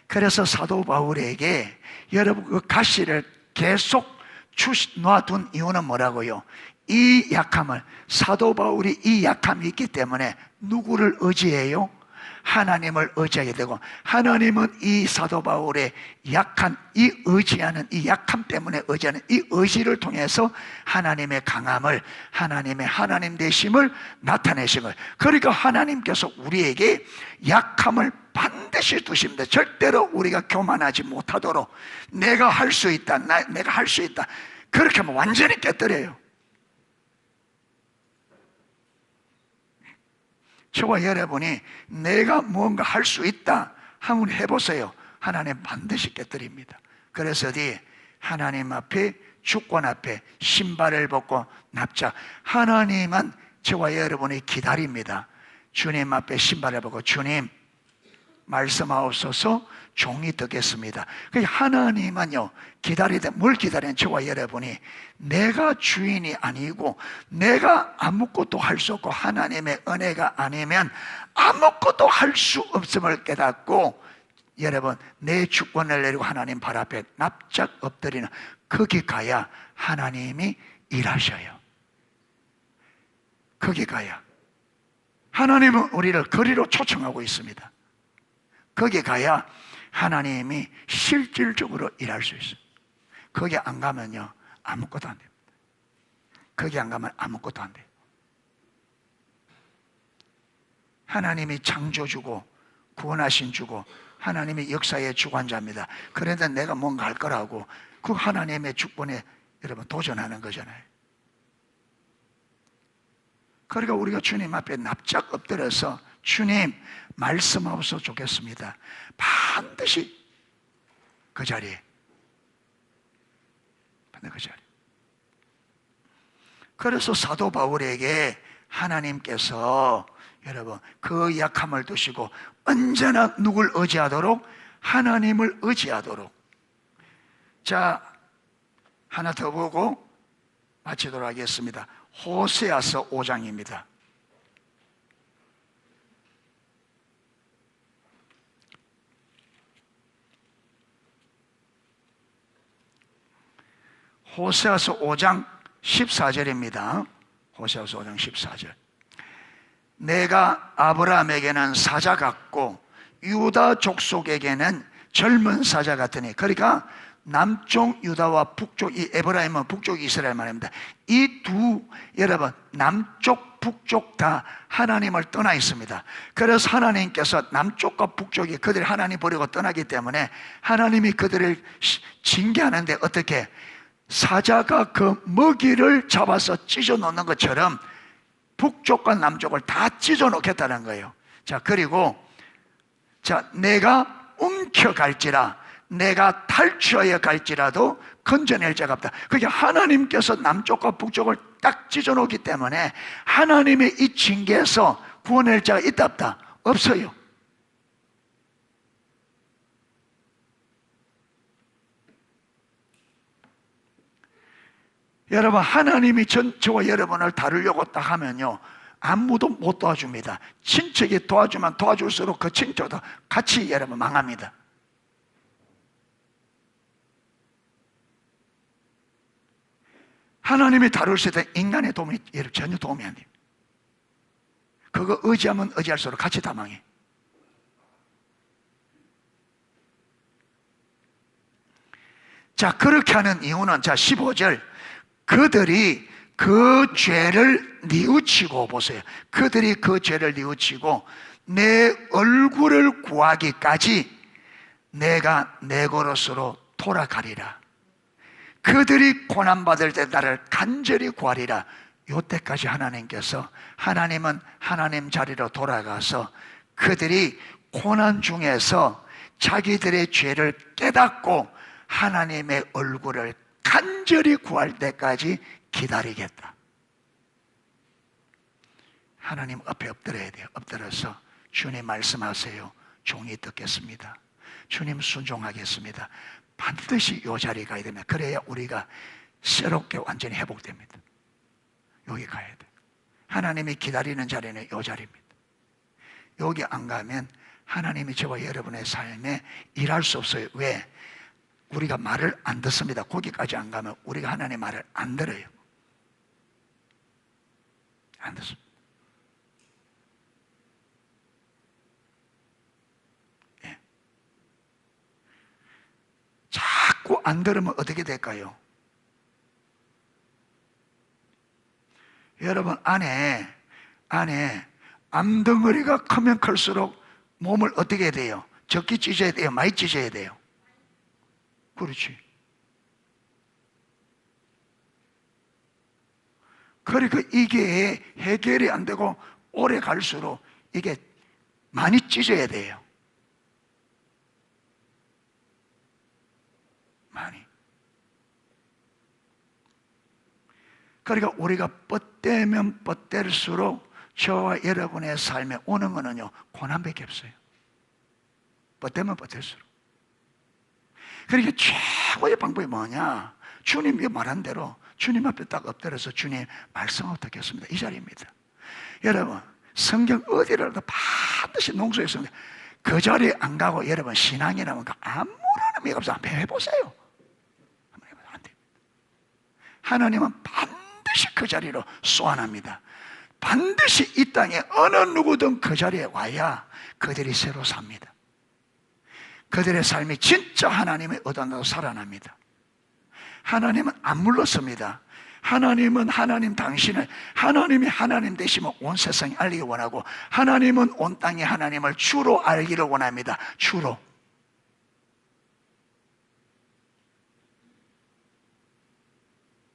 A: 그래서 사도 바울에게 여러분 그 가시를 계속 놔둔 이유는 뭐라고요? 이 약함을, 사도 바울이 이 약함이 있기 때문에 누구를 의지해요? 하나님을 의지하게 되고, 하나님은 이 사도 바울의 약한, 이 의지하는, 이 약함 때문에 의지하는 이 의지를 통해서 하나님의 강함을, 하나님의 하나님 되심을 나타내신 거예요. 그러니까 하나님께서 우리에게 약함을 반드시 두십니다. 절대로 우리가 교만하지 못하도록, 내가 할 수 있다, 내가 할 수 있다, 그렇게 하면 완전히 깨뜨려요. 저와 여러분이 내가 무언가 할 수 있다 한번 해보세요. 하나님 반드시 깨뜨립니다. 그래서 하나님 앞에, 주권 앞에 신발을 벗고 납작. 하나님은 저와 여러분이 기다립니다. 주님 앞에 신발을 벗고, 주님 말씀하옵소서 종이 듣겠습니다. 하나님은요, 기다리되 뭘 기다리는 저와 여러분이 내가 주인이 아니고 내가 아무것도 할 수 없고 하나님의 은혜가 아니면 아무것도 할 수 없음을 깨닫고 여러분 내 주권을 내리고 하나님 발 앞에 납작 엎드리는 거기 가야 하나님이 일하셔요. 거기 가야 하나님은 우리를 거리로 초청하고 있습니다. 거기 가야 하나님이 실질적으로 일할 수 있어요. 거기 안 가면요 아무것도 안 됩니다. 거기 안 가면 아무것도 안 돼요. 하나님이 창조주고 구원하신 주고 하나님이 역사의 주관자입니다. 그런데 내가 뭔가 할 거라고 그 하나님의 주권에 여러분 도전하는 거잖아요. 그러니까 우리가 주님 앞에 납작 엎드려서 주님 말씀하옵소서 좋겠습니다. 반드시 그 자리에 그 자리에. 그래서 사도 바울에게 하나님께서 여러분 그 약함을 두시고 언제나 누굴 의지하도록? 하나님을 의지하도록. 자, 하나 더 보고 마치도록 하겠습니다. 호세아서 5장입니다. 호세아서 5장 14절입니다. 호세아서 5장 14절. 내가 아브라함에게는 사자 같고 유다 족속에게는 젊은 사자 같으니, 그러니까 남쪽 유다와 북쪽 이 에브라임은 북쪽 이스라엘 말입니다. 이 두 여러분 남쪽 북쪽 다 하나님을 떠나 있습니다. 그래서 하나님께서 남쪽과 북쪽이 그들이 하나님 버리고 떠나기 때문에 하나님이 그들을 징계하는데 어떻게? 사자가 그 먹이를 잡아서 찢어 놓는 것처럼 북쪽과 남쪽을 다 찢어 놓겠다는 거예요. 자, 그리고 자, 내가 움켜갈지라, 내가 탈취하여 갈지라도 건져낼 자가 없다. 그게 하나님께서 남쪽과 북쪽을 딱 찢어 놓기 때문에 하나님의 이 징계에서 구원할 자가 있다 없다? 없어요. 여러분, 하나님이 저와 여러분을 다루려고 딱 하면요 아무도 못 도와줍니다. 친척이 도와주면 도와줄수록 그 친척도 같이 여러분 망합니다. 하나님이 다루실 때 인간의 도움이 전혀 도움이 안 돼요. 그거 의지하면 의지할수록 같이 다 망해. 자, 그렇게 하는 이유는 자 15절 그들이 그 죄를 뉘우치고, 보세요, 그들이 그 죄를 뉘우치고 내 얼굴을 구하기까지 내가 내 그릇으로 돌아가리라. 그들이 고난받을 때 나를 간절히 구하리라. 이때까지 하나님께서, 하나님은 하나님 자리로 돌아가서 그들이 고난 중에서 자기들의 죄를 깨닫고 하나님의 얼굴을 간절히 구할 때까지 기다리겠다. 하나님 앞에 엎드려야 돼요. 엎드려서 주님 말씀하세요. 종이 듣겠습니다. 주님 순종하겠습니다. 반드시 이 자리에 가야 됩니다. 그래야 우리가 새롭게 완전히 회복됩니다. 여기 가야 돼요. 하나님이 기다리는 자리는 이 자리입니다. 여기 안 가면 하나님이 저와 여러분의 삶에 일할 수 없어요. 왜? 우리가 말을 안 듣습니다. 거기까지 안 가면 우리가 하나님의 말을 안 들어요. 안 듣습니다. 예. 자꾸 안 들으면 어떻게 될까요? 여러분, 안에 암덩어리가 크면 클수록 몸을 어떻게 해야 돼요? 적게 찢어야 돼요? 많이 찢어야 돼요? 그렇지. 그러니까 이게 해결이 안 되고 오래 갈수록 이게 많이 찢어야 돼요. 많이. 그러니까 우리가 뻗대면 뻗댈수록 저와 여러분의 삶에 오는 거는요 고난밖에 없어요. 버티면 버틸수록. 그러니까 최고의 방법이 뭐냐? 주님이 말한 대로 주님 앞에 딱 엎드려서 주님 말씀을 듣겠습니다. 이 자리입니다. 여러분, 성경 어디라도 반드시 농소에 있습니다. 그 자리에 안 가고 여러분 신앙이라면 아무런 의미가 없어요. 한번 해보세요. 한번 해보세요. 안 됩니다. 하나님은 반드시 그 자리로 소환합니다. 반드시 이 땅에 어느 누구든 그 자리에 와야 그들이 새로 삽니다. 그들의 삶이 진짜 하나님의 의도대로 살아납니다. 하나님은 안 물렀습니다. 하나님은 하나님 당신을, 하나님이 하나님 되시면 온 세상이 알리기 원하고, 하나님은 온 땅에 하나님을 주로 알기를 원합니다. 주로.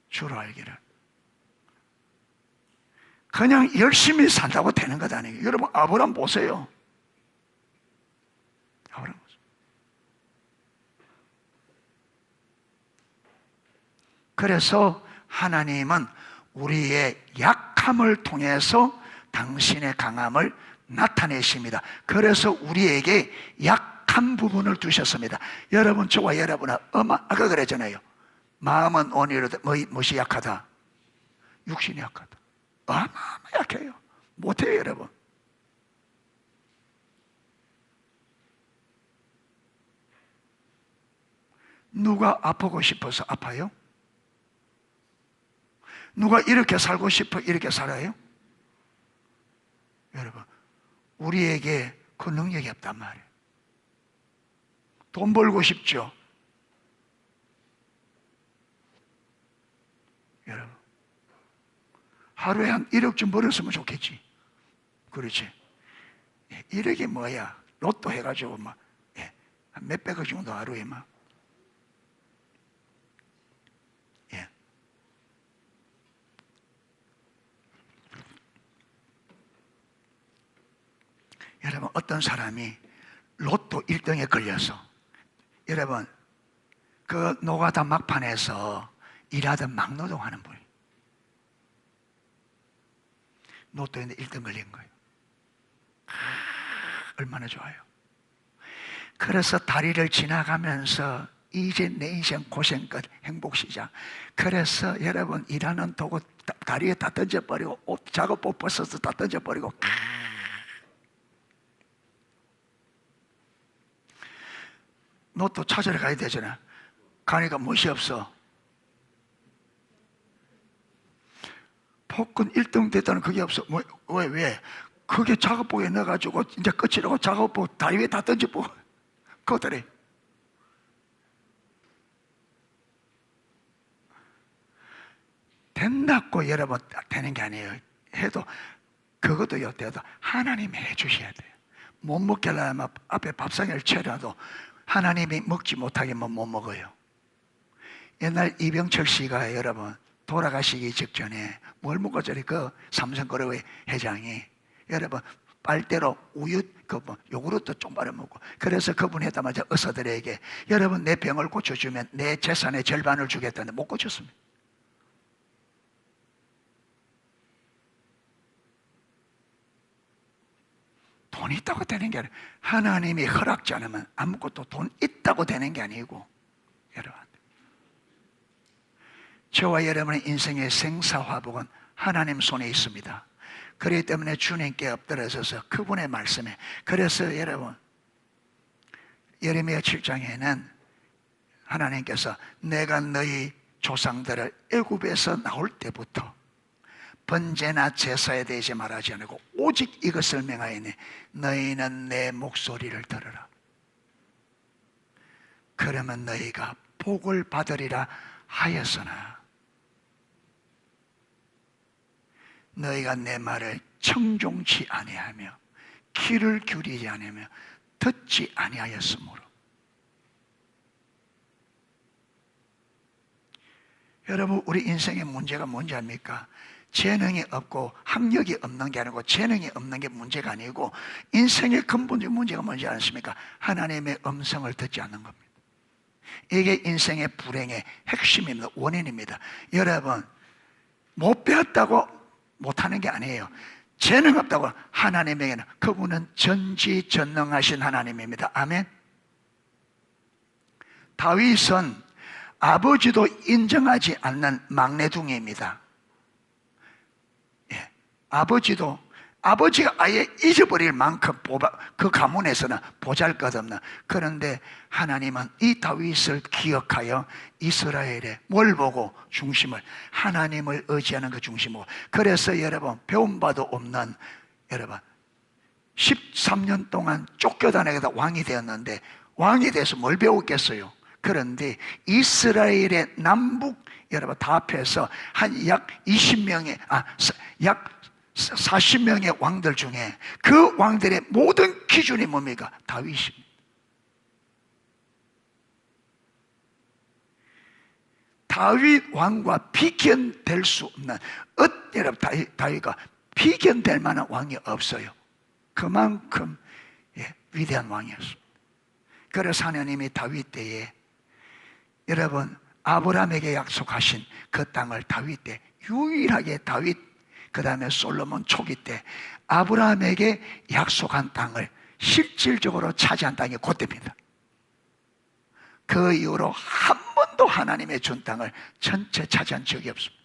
A: 주로 알기를. 그냥 열심히 산다고 되는 것 아니에요. 여러분 아브라함 보세요. 아브라함 보세요. 그래서 하나님은 우리의 약함을 통해서 당신의 강함을 나타내십니다. 그래서 우리에게 약한 부분을 두셨습니다. 여러분, 저와 여러분은 아까 그랬잖아요. 마음은 온유로도 무엇이 약하다? 육신이 약하다. 어마어마 약해요. 못해요, 여러분. 누가 아프고 싶어서 아파요? 누가 이렇게 살고 싶어 이렇게 살아요? 여러분, 우리에게 그 능력이 없단 말이에요. 돈 벌고 싶죠? 여러분, 하루에 한 1억쯤 벌었으면 좋겠지. 그렇지? 1억이 뭐야? 로또 해가지고 막 한 몇백억 정도 하루에 막. 여러분, 어떤 사람이 로또 1등에 걸려서, 여러분, 그 노가다 막판에서 일하던 막노동하는 분이 로또에 1등 걸린 거예요. 얼마나 좋아요. 그래서 다리를 지나가면서 이제 내 인생 고생 끝, 행복 시작. 그래서 여러분, 일하는 도구 다리에 다 던져버리고, 옷 작업복 벗어서 다 던져버리고, 로또 찾으러 가야 되잖아. 가니까 무엇이 없어? 복권 1등 됐다는 그게 없어. 왜? 그게 작업복에 넣어가지고 이제 끝이라고 작업복 다리 위에 다 던져보고 그거더래. 된다고 여러분 되는 게 아니에요. 해도 그것도요, 돼도 하나님이 해주셔야 돼요. 못 먹게 하려면 앞에 밥상을 채워도 하나님이 먹지 못하게 못 먹어요. 옛날 이병철 씨가 여러분 돌아가시기 직전에 뭘 먹고 저리 그 삼성그룹의 회장이 여러분 빨대로 우유 요구르트 좀 빨아 먹고, 그래서 그분이 했다마자 의사들에게 여러분 내 병을 고쳐주면 내 재산의 절반을 주겠다는데 못 고쳤습니다. 돈 있다고 되는 게 아니라, 하나님이 허락지 않으면 아무것도 돈 있다고 되는 게 아니고, 여러분, 저와 여러분의 인생의 생사화복은 하나님 손에 있습니다. 그렇기 때문에 주님께 엎드려서서 그분의 말씀에, 그래서 여러분 예레미야 7장에는 하나님께서 내가 너희 조상들을 애굽에서 나올 때부터 번제나 제사에 대해서 말하지 않고 오직 이것을 명하였니 너희는 내 목소리를 들으라. 그러면 너희가 복을 받으리라 하였으나 너희가 내 말을 청종치 아니하며 귀를 기울이지 아니하며 듣지 아니하였으므로. 여러분, 우리 인생의 문제가 뭔지 압니까? 재능이 없고 학력이 없는 게 아니고, 재능이 없는 게 문제가 아니고, 인생의 근본적인 문제가 뭔지 아십니까? 하나님의 음성을 듣지 않는 겁니다. 이게 인생의 불행의 핵심입니다. 원인입니다. 여러분, 못 배웠다고 못하는 게 아니에요. 재능 없다고 하나님에게는 그분은 전지전능하신 하나님입니다. 아멘. 다윗은 아버지도 인정하지 않는 막내둥이입니다. 예, 아버지가 아예 잊어버릴 만큼 그 가문에서는 보잘것없는, 그런데 하나님은 이 다윗을 기억하여 이스라엘의 뭘 보고? 중심을, 하나님을 의지하는 그 중심을. 그래서 여러분, 배운 바도 없는, 여러분 13년 동안 쫓겨다니다가 왕이 되었는데, 왕이 돼서 뭘 배웠겠어요? 그런데 이스라엘의 남북 여러분 다 합해서 한 약 20명의 약 40명의 왕들 중에 그 왕들의 모든 기준이 뭡니까? 다윗입니다. 다윗 왕과 비견될 수 없는, 여러분 다윗과 비견될 만한 왕이 없어요. 그만큼 위대한 왕이었습니다. 그래서 하나님이 다윗 때에 여러분 아브라함에게 약속하신 그 땅을 다윗 때 유일하게, 다윗 그 다음에 솔로몬 초기 때 아브라함에게 약속한 땅을 실질적으로 차지한 땅이 그때입니다. 그 이후로 한 번도 하나님의 준 땅을 전체 차지한 적이 없습니다.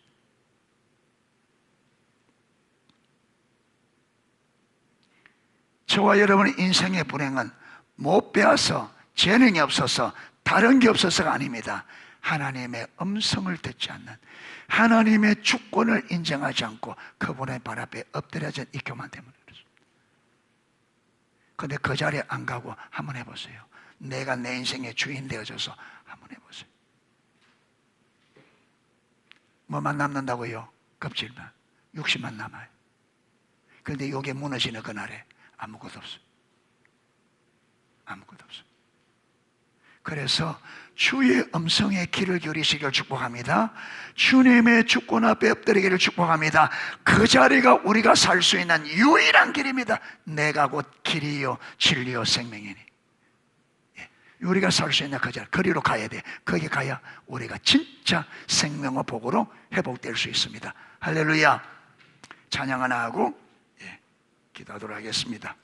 A: 저와 여러분의 인생의 불행은 못 배워서, 재능이 없어서, 다른 게 없어서가 아닙니다. 하나님의 음성을 듣지 않는, 하나님의 주권을 인정하지 않고 그분의 발 앞에 엎드려져 있기만 때문에 그렇습니다. 그런데 그 자리에 안 가고 한번 해보세요. 내가 내 인생의 주인 되어져서 한번 해보세요. 뭐만 남는다고요? 껍질만, 육신만 남아요. 그런데 이게 무너지는 그날에 아무것도 없어요. 아무것도 없어요. 그래서 주의 음성에 귀를 기울이시기를 축복합니다. 주님의 주권 앞에 엎드리기를 축복합니다. 그 자리가 우리가 살 수 있는 유일한 길입니다. 내가 곧 길이요 진리요 생명이니. 우리가 살 수 있는 그 자리, 거리로 가야 돼. 거기 가야 우리가 진짜 생명의 복으로 회복될 수 있습니다. 할렐루야. 찬양 하나 하고 기도하도록 하겠습니다.